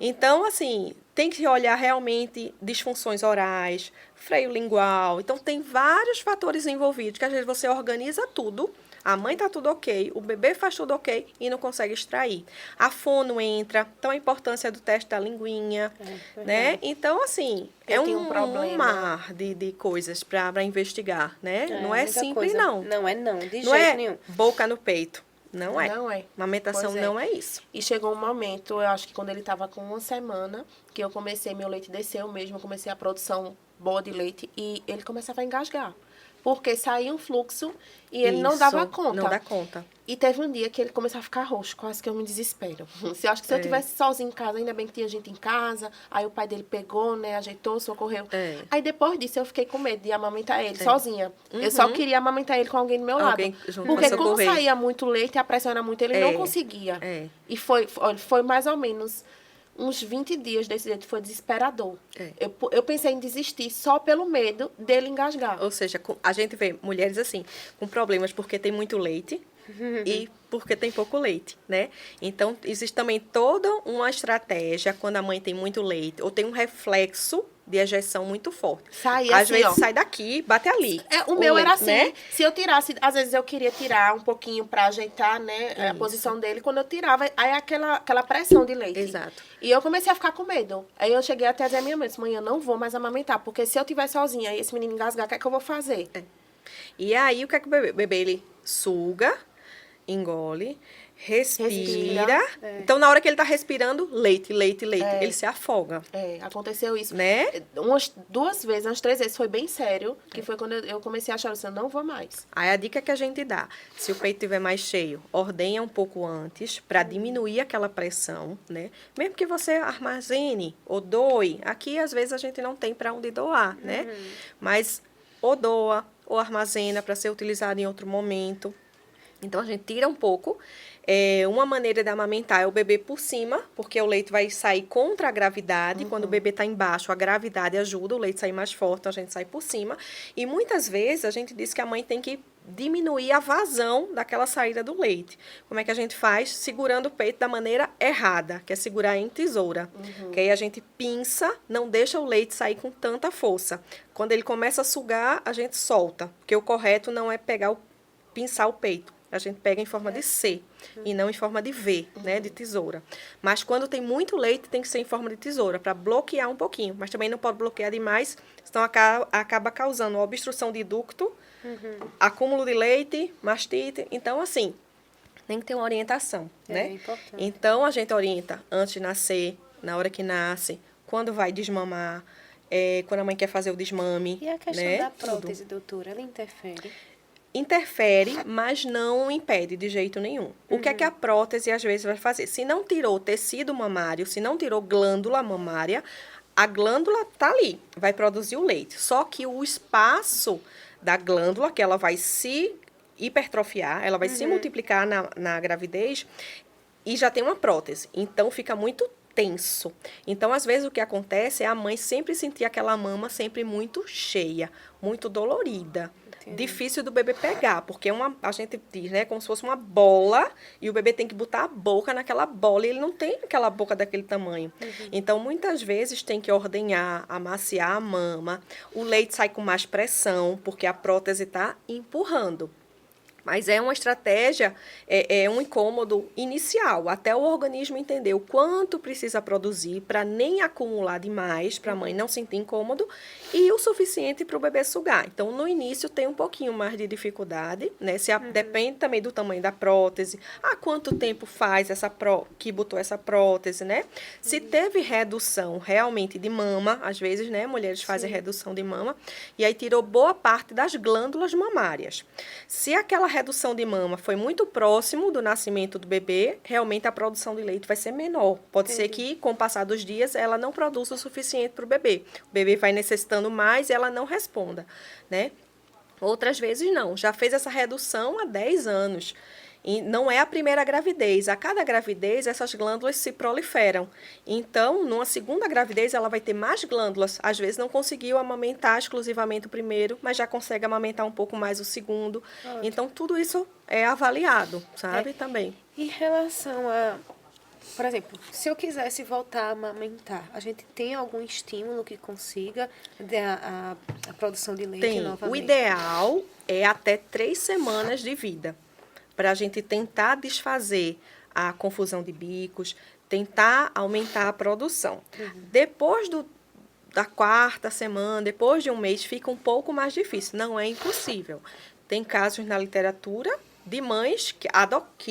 Então, assim, tem que olhar realmente disfunções orais, freio lingual. Então, tem vários fatores envolvidos, que às vezes você organiza tudo, a mãe tá tudo ok, o bebê faz tudo ok e não consegue extrair. A fono entra, então a importância do teste da linguinha, né? Então, assim, Eu tinha um problema. mar de coisas para investigar, né? Não é muita simples, coisa. não. Não é não, de Não jeito é nenhum. boca no peito. Não é. Não é. Amamentação Pois é. não é isso. E chegou um momento, eu acho que quando ele estava com 1 semana, que eu comecei, meu leite desceu mesmo, eu comecei a produção boa de leite e ele começava a engasgar. Porque saía um fluxo e ele não dava Isso, conta. Não dá conta. E teve um dia que ele começou a ficar roxo, quase que eu me desespero. Eu acho que se eu estivesse sozinha em casa, ainda bem que tinha gente em casa, aí o pai dele pegou, né, ajeitou, socorreu. Aí depois disso eu fiquei com medo de amamentar ele sozinha. Eu só queria amamentar ele com alguém do meu Alguém lado. junto Porque pra como socorrer. saía muito leite e a pressão era muito, ele não conseguia. E foi mais ou menos uns 20 dias desse jeito, foi desesperador. Eu pensei em desistir só pelo medo dele engasgar. Ou seja, a gente vê mulheres assim, com problemas porque tem muito leite e porque tem pouco leite, né? Então, existe também toda uma estratégia quando a mãe tem muito leite ou tem um reflexo de ejeção muito forte. Saía Às assim, vezes ó. sai daqui, bate ali. O meu leite, era assim, né? se eu tirasse, às vezes eu queria tirar um pouquinho pra ajeitar, né, a posição dele, quando eu tirava, aí aquela pressão de leite. Exato. E eu comecei a ficar com medo. Aí eu cheguei até a dizer à minha mãe, mãe, eu não vou mais amamentar, porque se eu estiver sozinha e esse menino engasgar, o que é que eu vou fazer? E aí, o que é que o bebê ele suga, engole, respira. Então, na hora que ele tá respirando, leite, ele se afoga. Aconteceu isso. Né? Umas 2 vezes, umas 3 vezes, foi bem sério, que foi quando eu comecei a achar, eu não vou mais. Aí a dica que a gente dá, se o peito estiver mais cheio, ordenha um pouco antes para diminuir aquela pressão, né? Mesmo que você armazene ou doe, aqui às vezes a gente não tem para onde doar, né? Mas ou doa ou armazena para ser utilizado em outro momento. Então a gente tira um pouco. Uma maneira de amamentar é o bebê por cima, porque o leite vai sair contra a gravidade. Quando o bebê está embaixo, a gravidade ajuda o leite a sair mais forte, então a gente sai por cima. E muitas vezes a gente diz que a mãe tem que diminuir a vazão daquela saída do leite. Como é que a gente faz? Segurando o peito da maneira errada, que é segurar em tesoura. Que aí a gente pinça, não deixa o leite sair com tanta força. Quando ele começa a sugar, a gente solta, porque o correto não é pinçar o peito. A gente pega em forma de C e não em forma de V, né, de tesoura. Mas quando tem muito leite, tem que ser em forma de tesoura, para bloquear um pouquinho. Mas também não pode bloquear demais, senão acaba causando obstrução de ducto, acúmulo de leite, mastite. Então, assim, tem que ter uma orientação, né? Importante. Então, a gente orienta antes de nascer, na hora que nasce, quando vai desmamar, quando a mãe quer fazer o desmame. E a questão né? da prótese, doutora, ela interfere? Interfere, mas não impede de jeito nenhum. O que é que a prótese às vezes vai fazer? Se não tirou tecido mamário, se não tirou glândula mamária, a glândula tá ali, vai produzir o leite. Só que o espaço da glândula, que ela vai se hipertrofiar, ela vai se multiplicar na gravidez e já tem uma prótese. Então, fica muito tenso. Então, às vezes, o que acontece é a mãe sempre sentir aquela mama sempre muito cheia, muito dolorida. Difícil do bebê pegar, porque a gente diz, né, como se fosse uma bola, e o bebê tem que botar a boca naquela bola, e ele não tem aquela boca daquele tamanho. Então, muitas vezes, tem que ordenhar, amaciar a mama, o leite sai com mais pressão, porque a prótese está empurrando. Mas é uma estratégia, é um incômodo inicial, até o organismo entender o quanto precisa produzir para nem acumular demais, para a mãe não sentir incômodo, e o suficiente para o bebê sugar. Então, no início tem um pouquinho mais de dificuldade, né? Depende também do tamanho da prótese, há quanto tempo faz que botou essa prótese, né? Se teve redução realmente de mama, às vezes, né, mulheres fazem redução de mama, e aí tirou boa parte das glândulas mamárias. Se aquela redução de mama foi muito próximo do nascimento do bebê, realmente a produção de leite vai ser menor. Pode ser que, com o passar dos dias, ela não produza o suficiente para o bebê. O bebê vai necessitando mais e ela não responda, né? Outras vezes não. Já fez essa redução há 10 anos. E não é a primeira gravidez. A cada gravidez, essas glândulas se proliferam. Então, numa segunda gravidez, ela vai ter mais glândulas. Às vezes, não conseguiu amamentar exclusivamente o primeiro, mas já consegue amamentar um pouco mais o segundo. Ótimo. Então, tudo isso é avaliado, sabe? Também. Em relação a, por exemplo, se eu quisesse voltar a amamentar, a gente tem algum estímulo que consiga a produção de leite Tem. novamente? O ideal é até 3 semanas de vida, para a gente tentar desfazer a confusão de bicos, tentar aumentar a produção. Depois da 4ª semana, depois de um mês, fica um pouco mais difícil. Não é impossível. Tem casos na literatura de mães que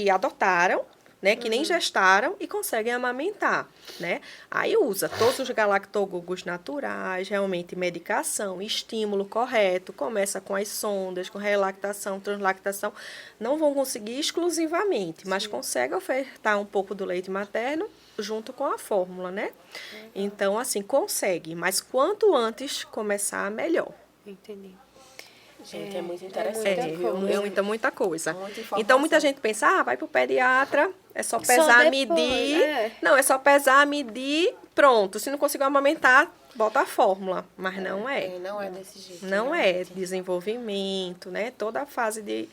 adotaram, né, que nem gestaram e conseguem amamentar, né? Aí usa todos os galactogogos naturais, realmente medicação, estímulo correto, começa com as sondas, com relactação, translactação, não vão conseguir exclusivamente, mas consegue ofertar um pouco do leite materno junto com a fórmula, né? Então, assim, consegue, mas quanto antes começar, melhor. Entendi. Gente, é muito interessante, viu? Muita coisa. Muita informação. Então, muita gente pensa, vai pro pediatra, é só Só pesar, depois, medir. é. Não, é só pesar, medir, pronto. Se não conseguir amamentar, bota a fórmula. Mas não é. Não é desse jeito. Não é. realmente. Desenvolvimento, né? Toda a fase de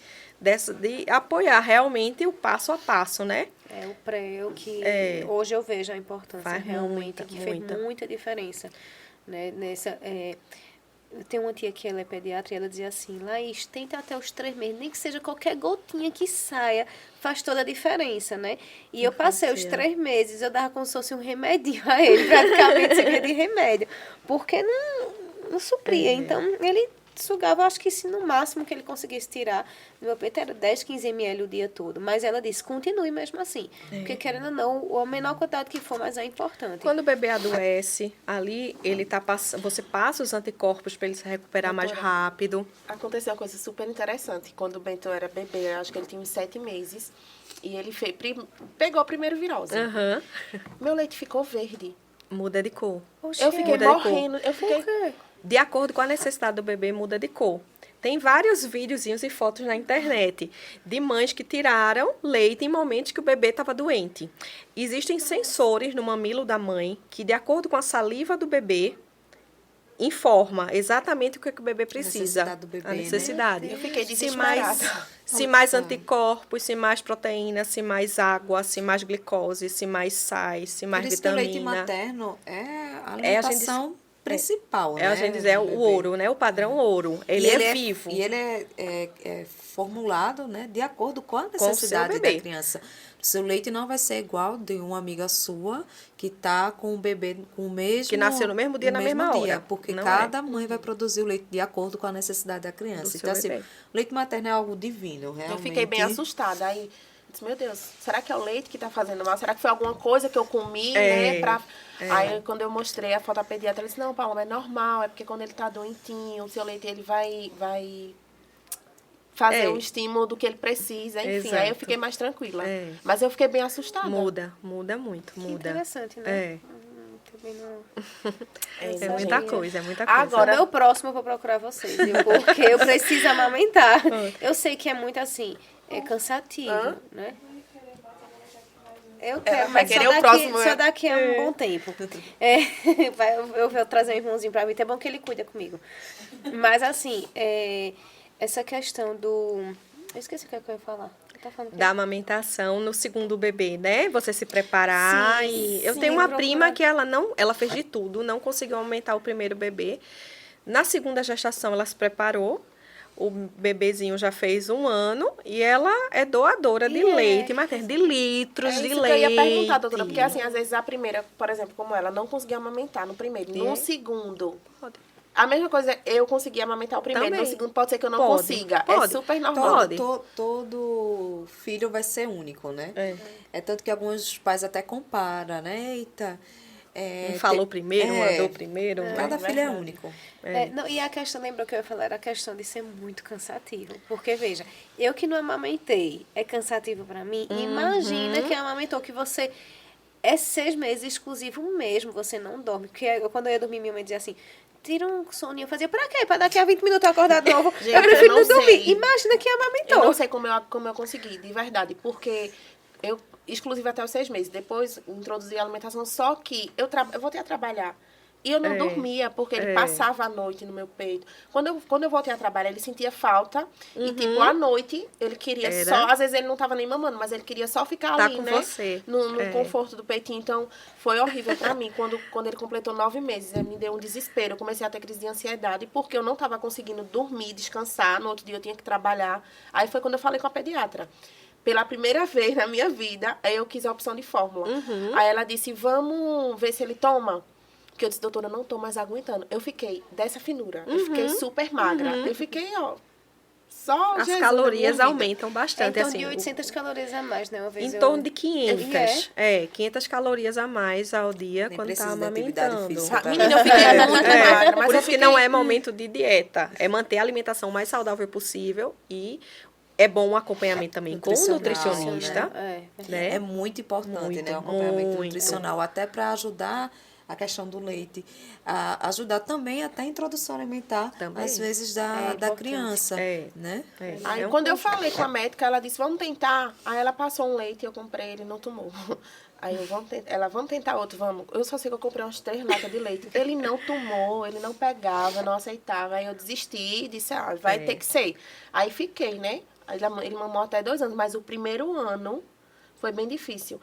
apoiar realmente o passo a passo, né? É o pré, o que É. hoje eu vejo a importância Faz realmente, muita, que muita. fez muita diferença, né? Eu tenho uma tia que ela é pediatra e ela dizia assim, Laís, tenta até os 3 meses, nem que seja qualquer gotinha que saia, faz toda a diferença, né? E eu passei os 3 meses, eu dava como se fosse um remedinho a ele, praticamente servia de remédio, porque não supria. Então, ele sugava, acho que se no máximo que ele conseguisse tirar do meu peito era 10, 15 ml o dia todo. Mas ela disse, continue mesmo assim. Porque querendo ou não, a menor quantidade que for, mas é importante. Quando o bebê adoece, ali ele você passa os anticorpos para ele se recuperar mais Doutora. rápido. Aconteceu uma coisa super interessante. Quando o Bento era bebê, acho que ele tinha uns 7 meses, e ele pegou a primeira virose. Aham. Meu leite ficou verde. Muda de cor. Oxe, Eu fiquei Muda de cor. morrendo. Eu fiquei... De acordo com a necessidade do bebê, muda de cor. Tem vários videozinhos e fotos na internet de mães que tiraram leite em momentos que o bebê estava doente. Existem sensores no mamilo da mãe que, de acordo com a saliva do bebê, informa exatamente o que o bebê precisa. necessidade do bebê, A né? necessidade. Eu fiquei Se mais, desesperada. se mais anticorpos, se mais proteína, se mais água, se mais glicose, se mais sais, se mais Por isso que o vitamina. leite materno é a É, a alimentação principal, né? A gente diz, é do o bebê. ouro, né? O padrão ouro. Ele é vivo. E ele é formulado, né, de acordo com a o seu necessidade bebê. da criança. O seu leite não vai ser igual de uma amiga sua que está com o bebê com o mesmo... Que nasceu no mesmo dia, na mesma hora. Porque Não cada mãe vai produzir o leite de acordo com a necessidade da criança. Do Então, seu assim, bebê. o leite materno é algo divino, realmente. Eu fiquei bem assustada. Aí, disse, meu Deus, será que é o leite que tá fazendo mal? Será que foi alguma coisa que eu comi, né? Aí, quando eu mostrei a foto à pediatra, ela disse, não, Paloma, é normal. É porque quando ele tá doentinho, o seu leite, ele vai fazer o estímulo do que ele precisa, enfim. Exato. Aí eu fiquei mais tranquila. É. Mas eu fiquei bem assustada. Muda muito, Que muda. interessante, né? É. Também não... É muita coisa, é muita coisa. Agora- No meu próximo eu vou procurar vocês, viu? Porque eu preciso amamentar. Eu sei que é muito assim, é cansativo, né? Eu quero, vai mas querer o próximo, só daqui a um bom tempo. Eu vou trazer um irmãozinho pra mim, é bom que ele cuida comigo. Mas assim, essa questão do... Eu esqueci o que eu ia falar. Eu tava falando o quê? Da amamentação no segundo bebê, né? Você se preparar Sim, e... Eu sim, tenho uma procurar. prima que ela fez de tudo, não conseguiu aumentar o primeiro bebê. Na segunda gestação, ela se preparou. O bebezinho já fez 1 ano e ela é doadora de leite materno, de litros É de isso leite. que eu ia perguntar, doutora, porque assim, às vezes a primeira, por exemplo, como ela, não conseguia amamentar no primeiro. No segundo, Pode. a mesma coisa, eu consegui amamentar o primeiro. Também. No segundo pode ser que eu não Pode, consiga. É pode. super normal. Pode. Todo filho vai ser único, né? É tanto que alguns pais até comparam, né? Eita, Falou primeiro, andou primeiro. Cada filho é único. Não, e a questão, lembra que eu ia falar, era a questão de ser muito cansativo. Porque, veja, eu que não amamentei, é cansativo para mim. Imagina que amamentou, que você... É 6 meses exclusivo mesmo, você não dorme. Porque quando eu ia dormir, minha mãe dizia assim... Tira um soninho, eu fazia, pra quê? Pra daqui a 20 minutos eu acordar de novo. Gente, eu prefiro eu não não dormir. sei. Imagina que amamentou. Eu não sei como eu consegui, de verdade. Porque eu, exclusivo até os 6 meses. Depois, introduzi a alimentação. Só que eu voltei a trabalhar. E eu não dormia, porque ele passava a noite no meu peito. Quando eu voltei a trabalhar, ele sentia falta. E, tipo, à noite, ele queria só... Às vezes, ele não tava nem mamando, mas ele queria só ficar ali, com né? você. No conforto do peitinho. Então, foi horrível pra mim. Quando ele completou 9 meses, me deu um desespero. Eu comecei a ter crise de ansiedade, porque eu não tava conseguindo dormir, descansar. No outro dia, eu tinha que trabalhar. Aí, foi quando eu falei com a pediatra. Pela primeira vez na minha vida, aí eu quis a opção de fórmula. Aí, ela disse, vamos ver se ele toma. Porque eu disse, doutora, eu não tô mais aguentando. Eu fiquei dessa finura. Eu fiquei super magra. Eu fiquei, ó, só As Jesus calorias na minha vida. aumentam bastante, Então, assim. de 800 calorias a mais, né? Uma vez Em torno de 500. É? 500 calorias a mais ao dia Nem quando tá precisa de atividade amamentando. física pra- Menina, eu fiquei muito magra. Mas Por eu isso que fiquei... não é momento de dieta. É manter a alimentação mais saudável possível e é bom um acompanhamento também com o Nutricional, nutricionista. Né? É muito importante, Muito, né? O acompanhamento muito. nutricional, até para ajudar a questão do leite, a ajudar também até a introdução alimentar, Também. às vezes, da importante. criança, né? Aí, É um quando eu falei com a médica, ela disse, vamos tentar. Aí, ela passou um leite, eu comprei, ele não tomou. Aí, vamos tentar outro, vamos. Eu só sei que eu comprei umas 3 latas de leite. Ele não tomou, ele não pegava, não aceitava. Aí, eu desisti e disse, vai ter que ser. Aí, fiquei, né? Aí, ele mamou até 2 anos, mas o primeiro ano foi bem difícil.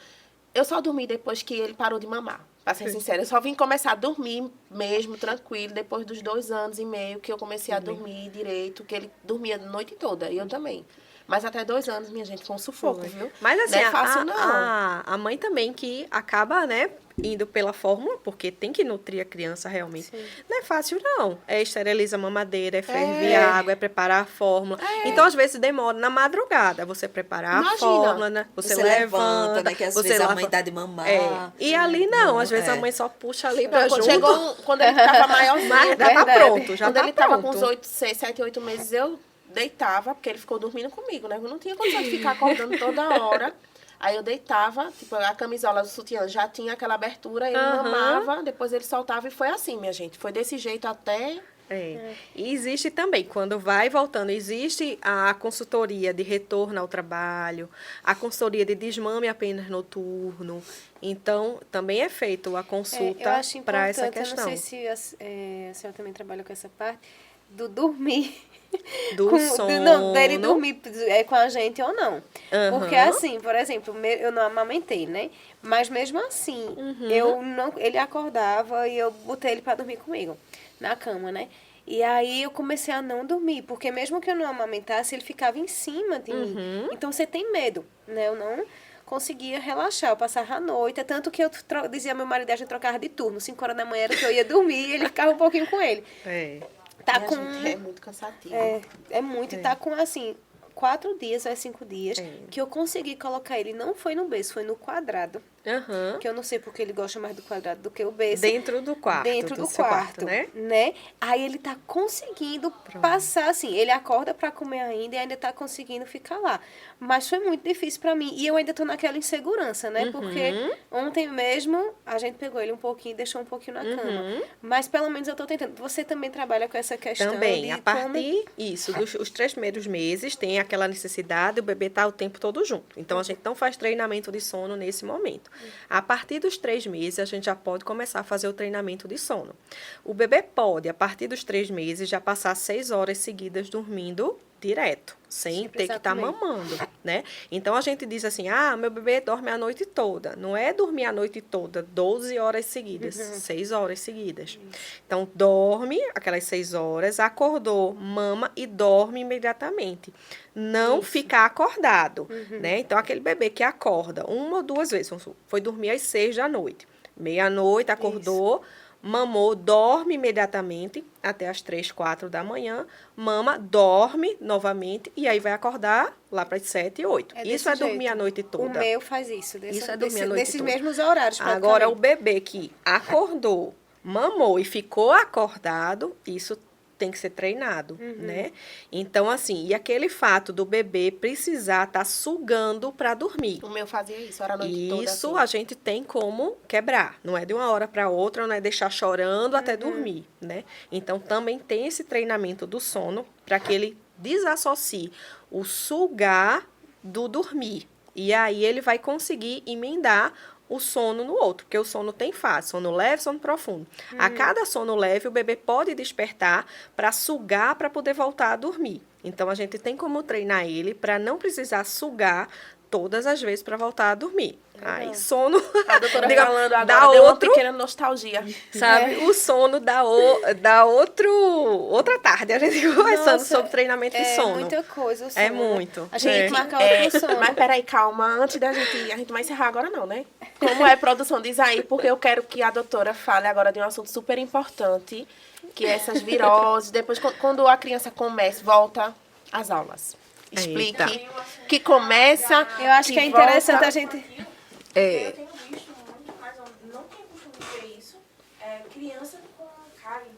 Eu só dormi depois que ele parou de mamar. Pra ser sincera, eu só vim começar a dormir mesmo, tranquilo, depois dos 2 anos e meio que eu comecei a dormir direito, que ele dormia a noite toda, e eu também. Mas até 2 anos, minha gente, com sufoco, viu? Mas assim, não é fácil, não. a mãe também que acaba, né, indo pela fórmula, porque tem que nutrir a criança realmente. Não é fácil, não. Esteriliza a mamadeira, ferver água, preparar a fórmula. Então, às vezes, demora na madrugada você preparar a fórmula, né? Você levanta, né? Que às você vezes a lava... mãe dá de mamar. E ali não, às vezes a mãe só puxa ali pra junto. Quando ele tava maiorzinho, Mas já tá Verdade. pronto, já quando tá ele tava pronto. com uns 7, 8 meses, eu deitava, porque ele ficou dormindo comigo, né? Eu não tinha condição de ficar acordando toda hora. Aí eu deitava, tipo, a camisola do sutiã já tinha aquela abertura, ele mamava, depois ele soltava e foi assim, minha gente. Foi desse jeito até... E existe também, quando vai voltando, existe a consultoria de retorno ao trabalho, a consultoria de desmame apenas noturno. Então, também é feito a consulta para essa questão. Eu não sei se a senhora também trabalha com essa parte do dormir. Do sono. Dele dormir com a gente ou não. Porque assim, por exemplo, eu não amamentei, né? Mas mesmo assim, ele acordava e eu botei ele para dormir comigo na cama, né? E aí eu comecei a não dormir, porque mesmo que eu não amamentasse, ele ficava em cima de mim. Então você tem medo, né? Eu não conseguia relaxar, eu passava a noite, tanto que eu dizia ao meu marido, a gente trocava de turno, 5 horas da manhã era que eu ia dormir e ele ficava um pouquinho com ele. Tá com... É muito cansativo. É muito. E tá com, assim, 4 dias ou 5 dias que eu consegui colocar ele. Não foi no berço, foi no quadrado. Que eu não sei porque ele gosta mais do quadrado do que o berço. Dentro do quarto. Dentro do seu quarto, né? Aí ele tá conseguindo passar, assim, ele acorda pra comer ainda e ainda tá conseguindo ficar lá. Mas foi muito difícil pra mim. E eu ainda tô naquela insegurança, né? Porque ontem mesmo a gente pegou ele um pouquinho e deixou um pouquinho na cama. Mas pelo menos eu tô tentando. Você também trabalha com essa questão Também, de a partir dos 3 primeiros meses, tem aquela necessidade, o bebê tá o tempo todo junto. Então, a gente não faz treinamento de sono nesse momento. A partir dos 3 meses, a gente já pode começar a fazer o treinamento de sono. O bebê pode, a partir dos 3 meses, já passar 6 horas seguidas dormindo direto, sem ter que estar mamando, né? Então, a gente diz assim, meu bebê dorme a noite toda. Não é dormir a noite toda, 12 horas seguidas, 6 horas seguidas. Então, dorme aquelas 6 horas, acordou, mama e dorme imediatamente. Não ficar acordado, né? Então, aquele bebê que acorda 1 ou 2 vezes, foi dormir às 6 da noite. Meia-noite, acordou, mamou, dorme imediatamente até as 3, 4 da manhã, mama, dorme novamente e aí vai acordar lá para as 7, 8. Isso é dormir a noite toda. O meu faz isso. Isso é dormir a noite desses toda. mesmos horários, Agora, o praticamente. bebê que acordou, mamou e ficou acordado, isso tem que ser treinado, né? Então, assim, e aquele fato do bebê precisar estar sugando para dormir. O meu fazia isso, era a noite toda. Isso assim. a gente tem como quebrar. Não é de uma hora para outra, não é deixar chorando até dormir, né? Então, também tem esse treinamento do sono para que ele desassocie o sugar do dormir. E aí ele vai conseguir emendar o sono no outro, porque o sono tem fase, sono leve, sono profundo. A cada sono leve, o bebê pode despertar para sugar para poder voltar a dormir. Então, a gente tem como treinar ele para não precisar sugar todas as vezes para voltar a dormir. Aí, sono... A doutora diga, falando agora dá deu uma outro, pequena nostalgia. sabe? O sono dá outra tarde. A gente conversando Nossa, sobre treinamento de sono. É muita coisa o sono. É né? muito. A gente tem que marcar É, outro sono. mas peraí, calma, antes da gente... A gente vai encerrar agora não, né? Como é produção, diz aí, porque eu quero que a doutora fale agora de um assunto super importante, que é essas viroses, depois quando a criança começa, volta às aulas. Explique Eita. que começa... Eu acho que é interessante a gente... É. Eu tenho visto muito, mas eu não tenho costume de ver isso. Criança com cárie,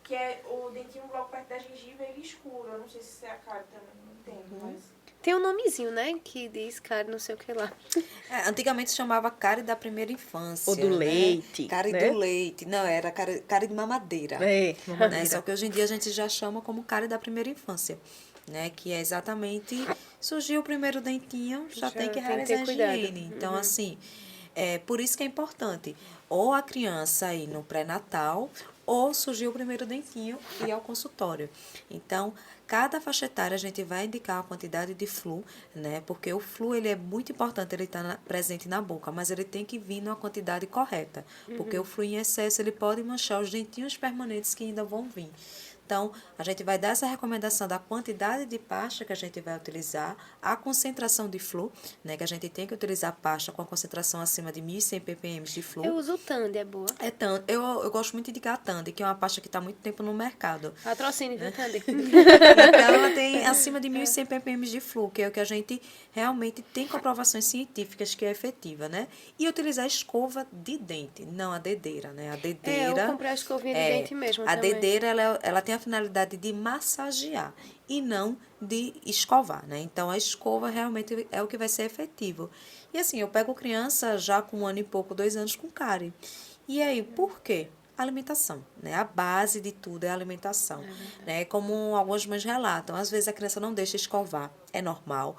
que é o dentinho logo perto da gengiva, ele escuro. Eu não sei se isso é a cárie também, não entendo, mas... Tem um nomezinho, né? Que diz, cara, não sei o que lá. Antigamente se chamava cárie da primeira infância. Ou do né? leite, Cárie né? do leite. Não, era cárie de mamadeira. É, Né? Só que hoje em dia a gente já chama como cárie da primeira infância. Né? Que é exatamente, surgiu o primeiro dentinho, já tem que tem que realizar ter a cuidado. higiene. Então, assim, por isso que é importante, ou a criança ir no pré-natal, ou surgiu o primeiro dentinho e ir ao consultório. Então, cada faixa etária a gente vai indicar a quantidade de flu, né? Porque o flu, ele é muito importante, ele está presente na boca, mas ele tem que vir numa quantidade correta. Porque o flu em excesso, ele pode manchar os dentinhos permanentes que ainda vão vir. Então, a gente vai dar essa recomendação da quantidade de pasta que a gente vai utilizar, a concentração de flu, né, que a gente tem que utilizar pasta com a concentração acima de 1.100 ppm de flu. Eu uso o Tandy, é boa. Eu gosto muito de indicar a Tandy, que é uma pasta que está há muito tempo no mercado. Patrocínio, viu, Tandy? Então, ela tem acima de 1.100 ppm de flu, que é o que a gente realmente tem comprovações científicas que é efetiva, né? E utilizar a escova de dente, não a dedeira, né? A dedeira... eu comprei a escovinha de dente mesmo A também. dedeira, ela tem a finalidade de massagear e não de escovar, né? Então, a escova realmente é o que vai ser efetivo. E assim, eu pego criança já com 1 ano e pouco, 2 anos com cárie. E aí, por quê? Alimentação, né? A base de tudo é a alimentação, né? Como algumas mães relatam, às vezes a criança não deixa escovar, é normal.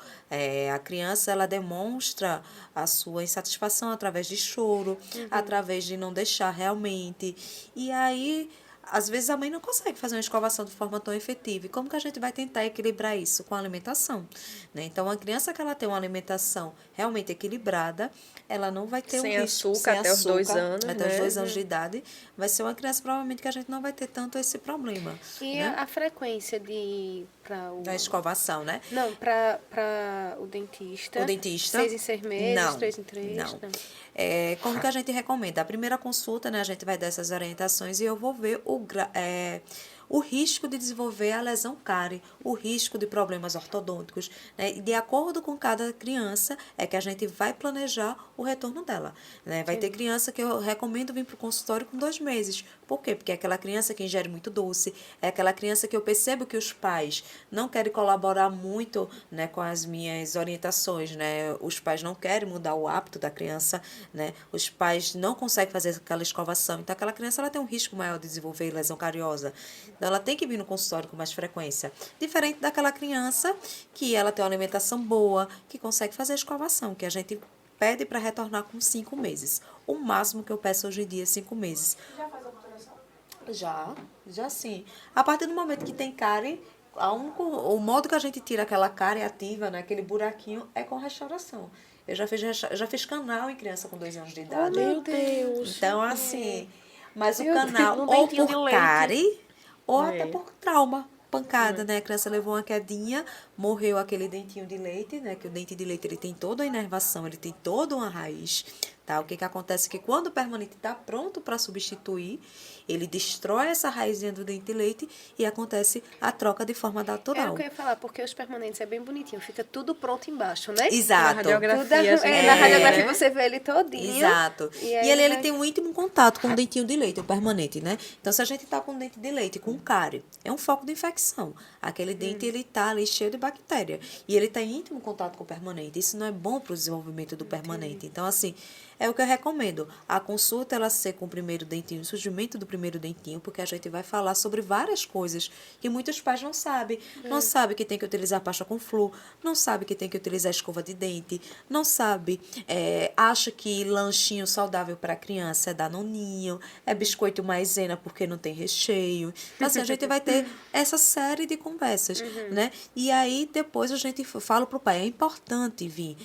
A criança, ela demonstra a sua insatisfação através de choro, através de não deixar realmente. E aí, às vezes a mãe não consegue fazer uma escovação de forma tão efetiva. E como que a gente vai tentar equilibrar isso? Com a alimentação, né? Então, a criança que ela tem uma alimentação realmente equilibrada, ela não vai ter Sem um risco, açúcar até os 2 anos, até né? os 2 anos de idade, vai ser uma criança provavelmente que a gente não vai ter tanto esse problema. E né? a frequência de ir para o... Da escovação, né? Não, para o dentista. O dentista? 6 em 6 meses, Não, 3 em 3. não. Como que a gente recomenda? A primeira consulta, né, a gente vai dar essas orientações e eu vou ver o risco de desenvolver a lesão cárie, o risco de problemas ortodônticos, né? E de acordo com cada criança, é que a gente vai planejar o retorno dela, né? Vai ter criança que eu recomendo vir para o consultório com 2 meses. Por quê? Porque é aquela criança que ingere muito doce, é aquela criança que eu percebo que os pais não querem colaborar muito, né, com as minhas orientações, né? Os pais não querem mudar o hábito da criança, né? Os pais não conseguem fazer aquela escovação. Então, aquela criança ela tem um risco maior de desenvolver lesão cariosa. Então, ela tem que vir no consultório com mais frequência. Diferente daquela criança que ela tem uma alimentação boa, que consegue fazer a escovação, que a gente pede para retornar com 5 meses. O máximo que eu peço hoje em dia é 5 meses. Já faz a obturação? Já sim. A partir do momento que tem cárie, o modo que a gente tira aquela cárie ativa, né, aquele buraquinho, é com restauração. Eu já fiz canal em criança com 2 anos de idade. Meu Deus. Então, assim, mas o canal Um ou dentinho de por leite. cárie, ou É. até por trauma, pancada, né? A criança levou uma quedinha, morreu aquele dentinho de leite, né? Que o dente de leite, ele tem toda a inervação, ele tem toda uma raiz, Tá? O que acontece é que quando o permanente está pronto para substituir, ele destrói essa raizinha do dente de leite e acontece a troca de forma Era natural. o que eu ia falar, porque os permanentes é bem bonitinho, fica tudo pronto embaixo, né? Exato. Na radiografia, Tudo, a gente na vê, radiografia né? você vê ele todinho. Exato. E E aí ele vai- tem um íntimo contato com o dentinho de leite, o permanente, né? Então, se a gente tá com um dente de leite, com cárie, é um foco de infecção. Aquele dente, ele tá ali cheio de bactéria. E ele tá em íntimo contato com o permanente. Isso não é bom para o desenvolvimento do permanente. Então, assim, é o que eu recomendo. A consulta, ela ser com o primeiro dentinho, o surgimento do primeiro dentinho, porque a gente vai falar sobre várias coisas que muitos pais não sabem. Não sabe que tem que utilizar pasta com flúor, não sabe que tem que utilizar escova de dente, não sabe, acha que lanchinho saudável para criança é danoninho, é biscoito maisena porque não tem recheio. Então, assim, a gente vai ter essa série de conversas, né? E aí, depois a gente fala pro pai, é importante vir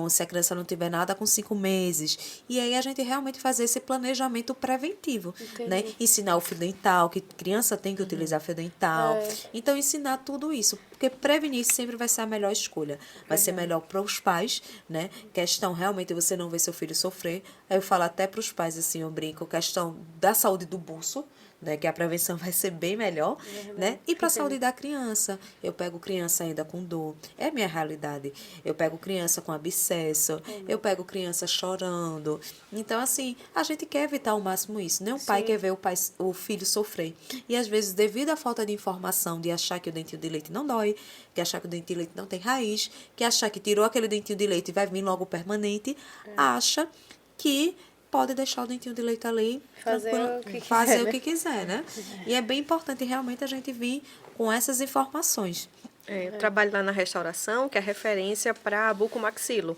se a criança não tiver nada com 5 meses. E aí a gente realmente fazer esse planejamento preventivo, né? Ensinar o fio dental, que criança tem que utilizar fio dental. Então, ensinar tudo isso, porque prevenir sempre vai ser a melhor escolha. Vai ser melhor para os pais, né? Questão realmente você não ver seu filho sofrer. Aí eu falo até para os pais, assim, eu brinco, questão da saúde do bolso, né, que a prevenção vai ser bem melhor, né? E para a saúde da criança, eu pego criança ainda com dor, é a minha realidade. Eu pego criança com abscesso, eu pego criança chorando. Então, assim, a gente quer evitar ao máximo isso. Nenhum pai quer ver o filho sofrer. E às vezes, devido à falta de informação, de achar que o dentinho de leite não dói, que achar que o dentinho de leite não tem raiz, que achar que tirou aquele dentinho de leite e vai vir logo permanente, acha que pode deixar o dentinho de leite ali, Fazer tranquilo, o que quiser, fazer né? o que quiser, né? E é bem importante realmente a gente vir com essas informações. Eu trabalho lá na restauração, que é referência para bucomaxilo.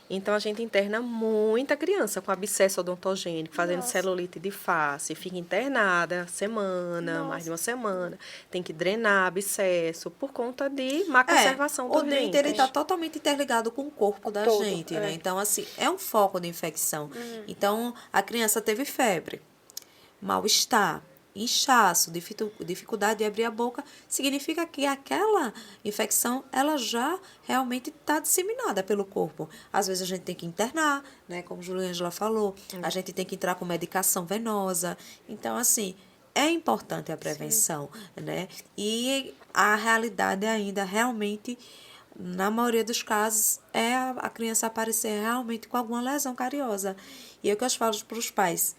Então, a gente interna muita criança com abscesso odontogênico, fazendo celulite de face. Fica internada mais de uma semana. Tem que drenar abscesso por conta de má conservação o dos dente, ele dentes. está totalmente interligado com o corpo da Todo, gente, né? Então, assim, é um foco de infecção. Então, a criança teve febre, mal-estar, inchaço, dificuldade de abrir a boca, significa que aquela infecção, ela já realmente está disseminada pelo corpo. Às vezes a gente tem que internar, né? Como a Juliângela falou, a gente tem que entrar com medicação venosa. Então, assim, é importante a prevenção, né? E a realidade ainda realmente, na maioria dos casos, é a criança aparecer realmente com alguma lesão cariosa. E é o que eu falo para os pais.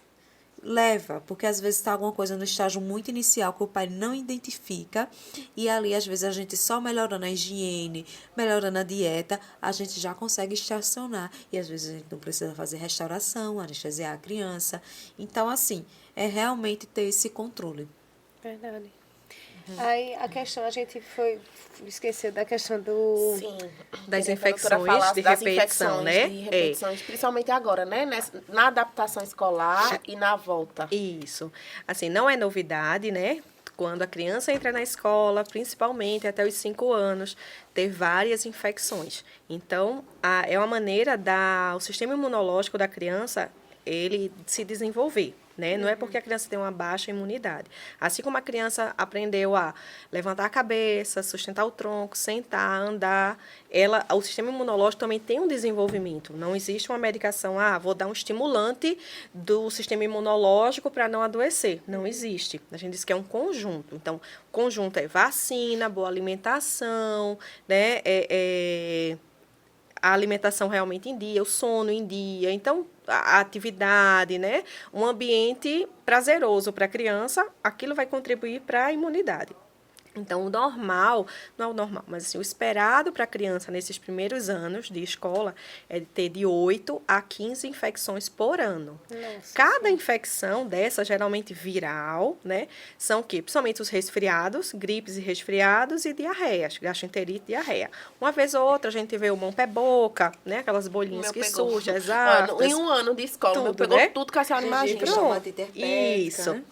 Leva, porque às vezes está alguma coisa no estágio muito inicial que o pai não identifica e ali às vezes a gente só melhorando a higiene, melhorando a dieta, a gente já consegue estacionar e às vezes a gente não precisa fazer restauração, anestesiar a criança. Então, assim, é realmente ter esse controle. Verdade. Aí a questão, a gente esqueceu da questão do... Sim. Das Queria que a doutora infecções falasse de das repetição, infecções né? de repetições, principalmente agora, né? Na adaptação escolar e na volta. Isso. Assim, não é novidade, né? Quando a criança entra na escola, principalmente até os 5 anos, ter várias infecções. Então, é uma maneira o sistema imunológico da criança, ele se desenvolver. Né? Não é porque a criança tem uma baixa imunidade. Assim como a criança aprendeu a levantar a cabeça, sustentar o tronco, sentar, andar, o sistema imunológico também tem um desenvolvimento. Não existe uma medicação, vou dar um estimulante do sistema imunológico para não adoecer. Não existe. A gente diz que é um conjunto. Então, o conjunto é vacina, boa alimentação, né? A alimentação realmente em dia, o sono em dia. Então, a atividade, né? Um ambiente prazeroso para a criança, aquilo vai contribuir para a imunidade. Então, o normal, não é o normal, mas assim, o esperado para a criança nesses primeiros anos de escola é de ter de 8 a 15 infecções por ano. Nossa, Cada infecção dessa, geralmente viral, né? São o quê? Principalmente os resfriados, gripes e resfriados e diarreias, gastroenterite e diarreia. Uma vez ou outra a gente vê o mão-pé-boca, né? Aquelas bolinhas Meu que pegou. surgem, as Olha, aftas. em um ano de escola, meu Tudo, pegou né? tudo que a senhora imagina. Tomate herpética, Isso. né?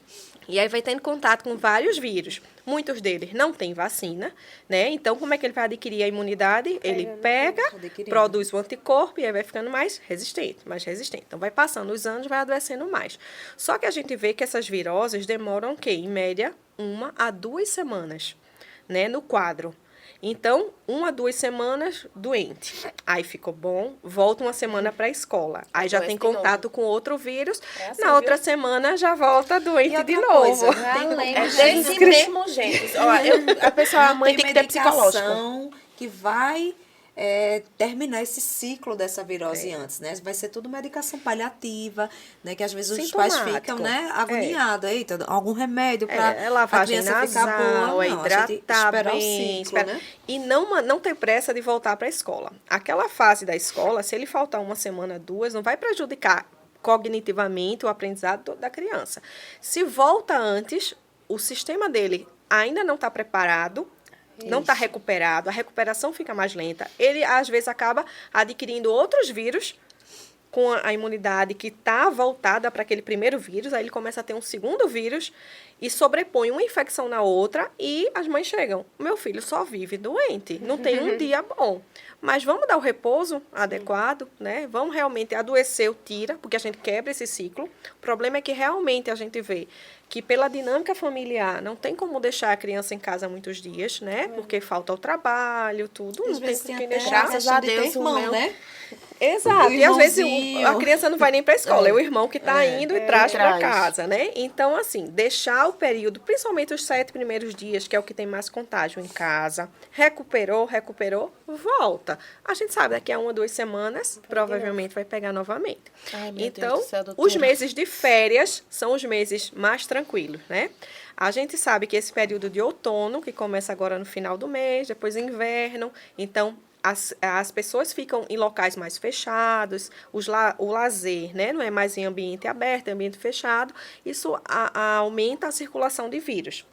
E aí vai tendo contato com vários vírus. Muitos deles não têm vacina, né? Então, como é que ele vai adquirir a imunidade? Ele pega, adquirindo. produz o anticorpo e aí vai ficando mais resistente, mais resistente. Então, vai passando os anos, vai adoecendo mais. Só que a gente vê que essas viroses demoram o quê? Em média, 1 a 2 semanas, né? No quadro. Então, 1 a 2 semanas doente. Aí ficou bom, volta uma semana para a escola. Aí já tem contato com outro vírus. assim, Na outra semana já volta doente de novo. Além É de desse mesmo jeito. Ó, a pessoa, a mãe tem que ter psicológico. medicação que vai terminar esse ciclo dessa virose antes, né? Vai ser tudo medicação paliativa, né? Que às vezes os pais ficam, né, agoniados. Eita, algum remédio para É a lavagem criança nasal, ficar boa. é Não, a gente hidratar esperar bem, o ciclo, né? e não ter pressa de voltar para a escola. Aquela fase da escola, se ele faltar 1 semana, 2, não vai prejudicar cognitivamente o aprendizado da criança. Se volta antes, o sistema dele ainda não está preparado, não está recuperado, a recuperação fica mais lenta. Ele, às vezes, acaba adquirindo outros vírus com a imunidade que está voltada para aquele primeiro vírus, aí ele começa a ter um segundo vírus e sobrepõe uma infecção na outra e as mães chegam, meu filho só vive doente, não tem um dia bom. Mas vamos dar o repouso adequado, né? Vamos realmente adoecer, tira, porque a gente quebra esse ciclo. O problema é que realmente a gente vê que pela dinâmica familiar não tem como deixar a criança em casa muitos dias, né? Porque falta o trabalho, tudo, não tem com quem deixar. Graças a Deus, irmão, o meu- né? Exato, e às vezes irmãozinho. a criança não vai nem para a escola, é o irmão que está indo e traz para traz. casa, né? Então, assim, deixar o período, principalmente os 7 primeiros dias, que é o que tem mais contágio em casa, recuperou, volta. A gente sabe, daqui a 1 ou 2 semanas, provavelmente vai pegar novamente. Ai, meu Então, Deus do céu, doutora. os meses de férias são os meses mais tranquilos, né? A gente sabe que esse período de outono, que começa agora no final do mês, depois inverno, então as pessoas ficam em locais mais fechados, o lazer, né? Não é mais em ambiente aberto, é ambiente fechado. Isso aumenta a circulação de vírus.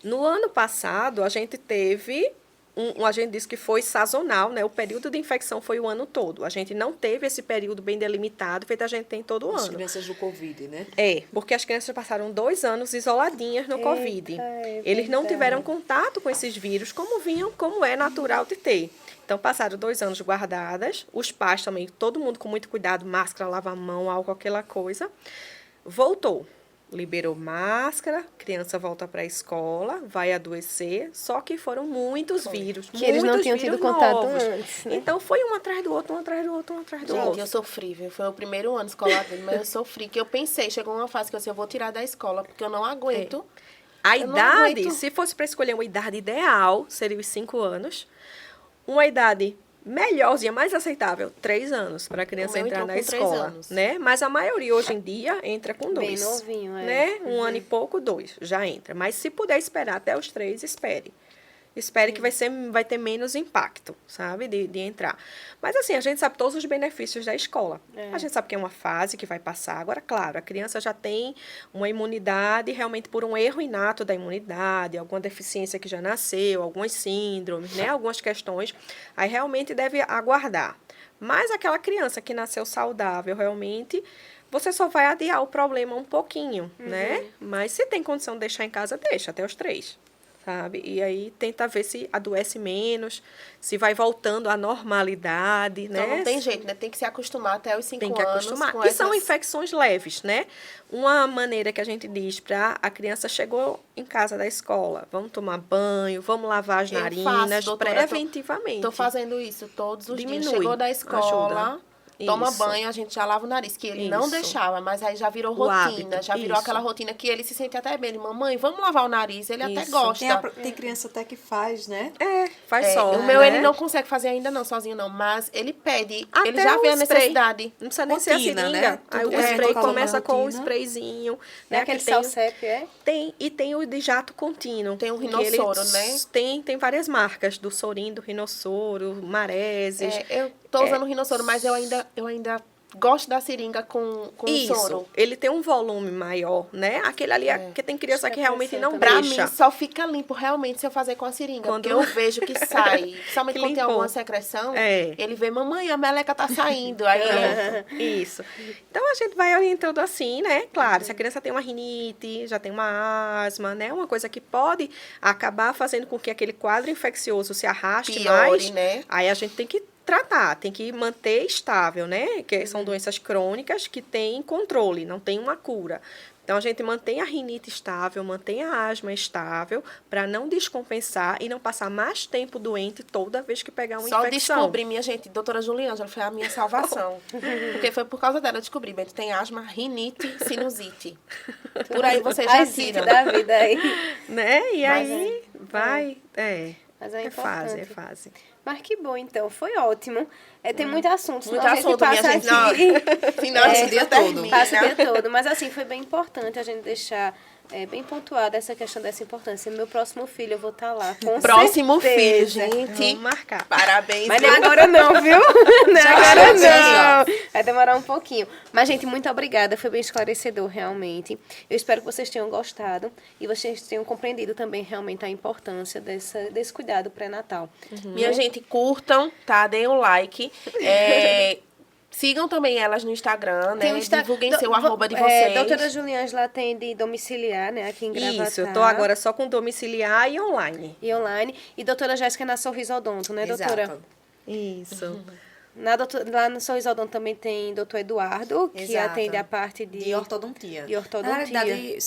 No ano passado, a gente teve, a gente disse que foi sazonal, né? O período de infecção foi o ano todo. A gente não teve esse período bem delimitado, feito a gente tem todo As ano. crianças do Covid, né? Porque as crianças passaram 2 anos isoladinhas no Covid. Eles não tiveram contato com esses vírus como é natural de ter. Então, passaram 2 anos guardadas. Os pais também, todo mundo com muito cuidado, máscara, lava a mão, álcool, aquela coisa. Voltou. Liberou máscara, criança volta para a escola, vai adoecer, só que foram muitos vírus, Que eles não tinham tido contato novos. antes, né? Então, foi um atrás do outro, um atrás do outro, um atrás do Gente, outro. eu sofri, viu? Foi o primeiro ano escolar dele, mas eu sofri. Que eu pensei, chegou uma fase que eu vou tirar da escola, porque eu não aguento. A Eu não idade, aguento. se fosse para escolher uma idade ideal, seria os 5 anos. Uma idade melhorzinha, mais aceitável, 3 anos para a criança O meu entrar entrou na com 3 escola, anos. né? Mas a maioria hoje em dia entra com 2. Bem novinho, né? 1 ano e pouco, 2, já entra. Mas se puder esperar até os 3, espere. Espere que vai ter menos impacto, sabe, de entrar. Mas, assim, a gente sabe todos os benefícios da escola. A gente sabe que é uma fase que vai passar. Agora, claro, a criança já tem uma imunidade, realmente por um erro inato da imunidade, alguma deficiência que já nasceu, algumas síndromes, né, algumas questões. Aí, realmente, deve aguardar. Mas aquela criança que nasceu saudável, realmente, você só vai adiar o problema um pouquinho, né? Mas se tem condição de deixar em casa, deixa até os 3. Sabe? E aí tenta ver se adoece menos, se vai voltando à normalidade, Então né? não tem jeito, né? Tem que se acostumar até os 5 Tem anos. que acostumar. com E são essas- infecções leves, né? Uma maneira que a gente diz para a criança chegou em casa da escola, vamos tomar banho, vamos lavar as Eu narinas faço, doutora, preventivamente. Tô fazendo isso todos os Diminui, dias. Chegou da escola, ajuda. toma Isso. banho, a gente já lava o nariz, que ele não Isso. deixava, mas aí já virou O rotina, hábito, já virou isso. aquela rotina que ele se sente até bem. Ele, mamãe, vamos lavar o nariz, ele até Isso. gosta. Tem criança até que faz, né? Faz É, só. o meu né? ele não consegue fazer ainda não, sozinho não, mas ele pede, Até ele já vê o a spray. necessidade. Não precisa nem ser a Rotina, seringa. né? Aí Tudo o bem, spray coloca começa na com o rotina. sprayzinho. É Né, aquele que tem, salsep, é? e tem o de jato contínuo. Tem o que rinossoro, ele né? Tem várias marcas, do Sorin, do Rinossoro, Mareses. Eu tô usando o rinossoro, mas eu ainda gosto da seringa com Isso, soro. ele tem um volume maior, né? Aquele ali, que tem criança que realmente não Pra deixa. mim, só fica limpo realmente se eu fazer com a seringa. Quando- Porque eu vejo que sai. Somente Que quando tem limpou. alguma secreção, É. ele vê, mamãe, a meleca tá saindo. Aí eu... Isso. Então, a gente vai orientando assim, né? Claro, se a criança tem uma rinite, já tem uma asma, né? Uma coisa que pode acabar fazendo com que aquele quadro infeccioso se arraste Piore, mais. né? Aí a gente tem que tratar, tem que manter estável, né? Que são doenças crônicas que têm controle, não tem uma cura. Então, a gente mantém a rinite estável, mantém a asma estável, para não descompensar e não passar mais tempo doente toda vez que pegar uma Só infecção. descobri, minha gente, doutora Juliângela, foi a minha salvação. Porque foi por causa dela que eu descobri, Bento, tem asma, rinite, sinusite. Por aí vocês já Ai, sim, tiram. da vida aí. Né? E Mas aí, vai... Mas é É fase, importante. é fase. Mas que bom, então. Foi ótimo. Tem muito assunto. Muito senão a gente assunto, minha passa gente. aqui. Final Passa do o dia dia todo. termina. Passa o dia todo. Mas assim, foi bem importante a gente deixar bem pontuada essa questão dessa importância. Meu próximo filho, eu vou estar lá. Com Próximo filho, certeza. gente. Vamos marcar. Parabéns. Mas não é agora não, viu? Não é Já, agora já. não. Vai demorar um pouquinho. Mas, gente, muito obrigada. Foi bem esclarecedor, realmente. Eu espero que vocês tenham gostado e vocês tenham compreendido também realmente a importância desse cuidado pré-natal. Minha gente, curtam, tá? Deem um like. Sigam também elas no Instagram, né? Tem o Insta- Divulguem do- seu vo- arroba de vocês. Doutora Juliângela atende domiciliar, né? Aqui em Gravatá. Isso, eu tô agora só com domiciliar e online. E online. E doutora Jéssica na Sorriso Odonto, né, doutora? Exato. Isso. Lá no Sorriso Odonto também tem doutor Eduardo, que Exato. atende a parte De ortodontia. de ortodontia. Na realidade,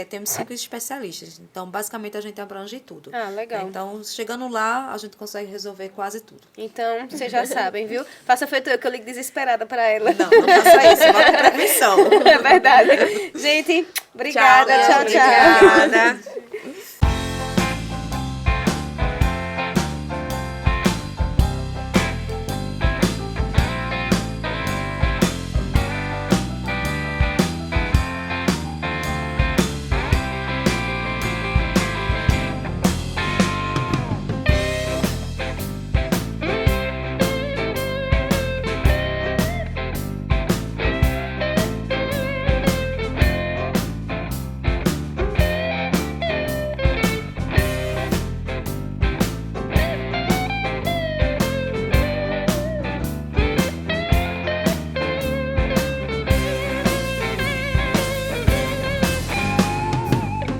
temos 5 especialistas. Então, basicamente, a gente abrange tudo. Ah, legal. Então, chegando lá, a gente consegue resolver quase tudo. Então, vocês já sabem, viu? Faça feito eu, que eu ligo desesperada pra ela. Não faça isso. Bota prevenção. É verdade. Gente, obrigada. Tchau, Tchau, tchau. Obrigada.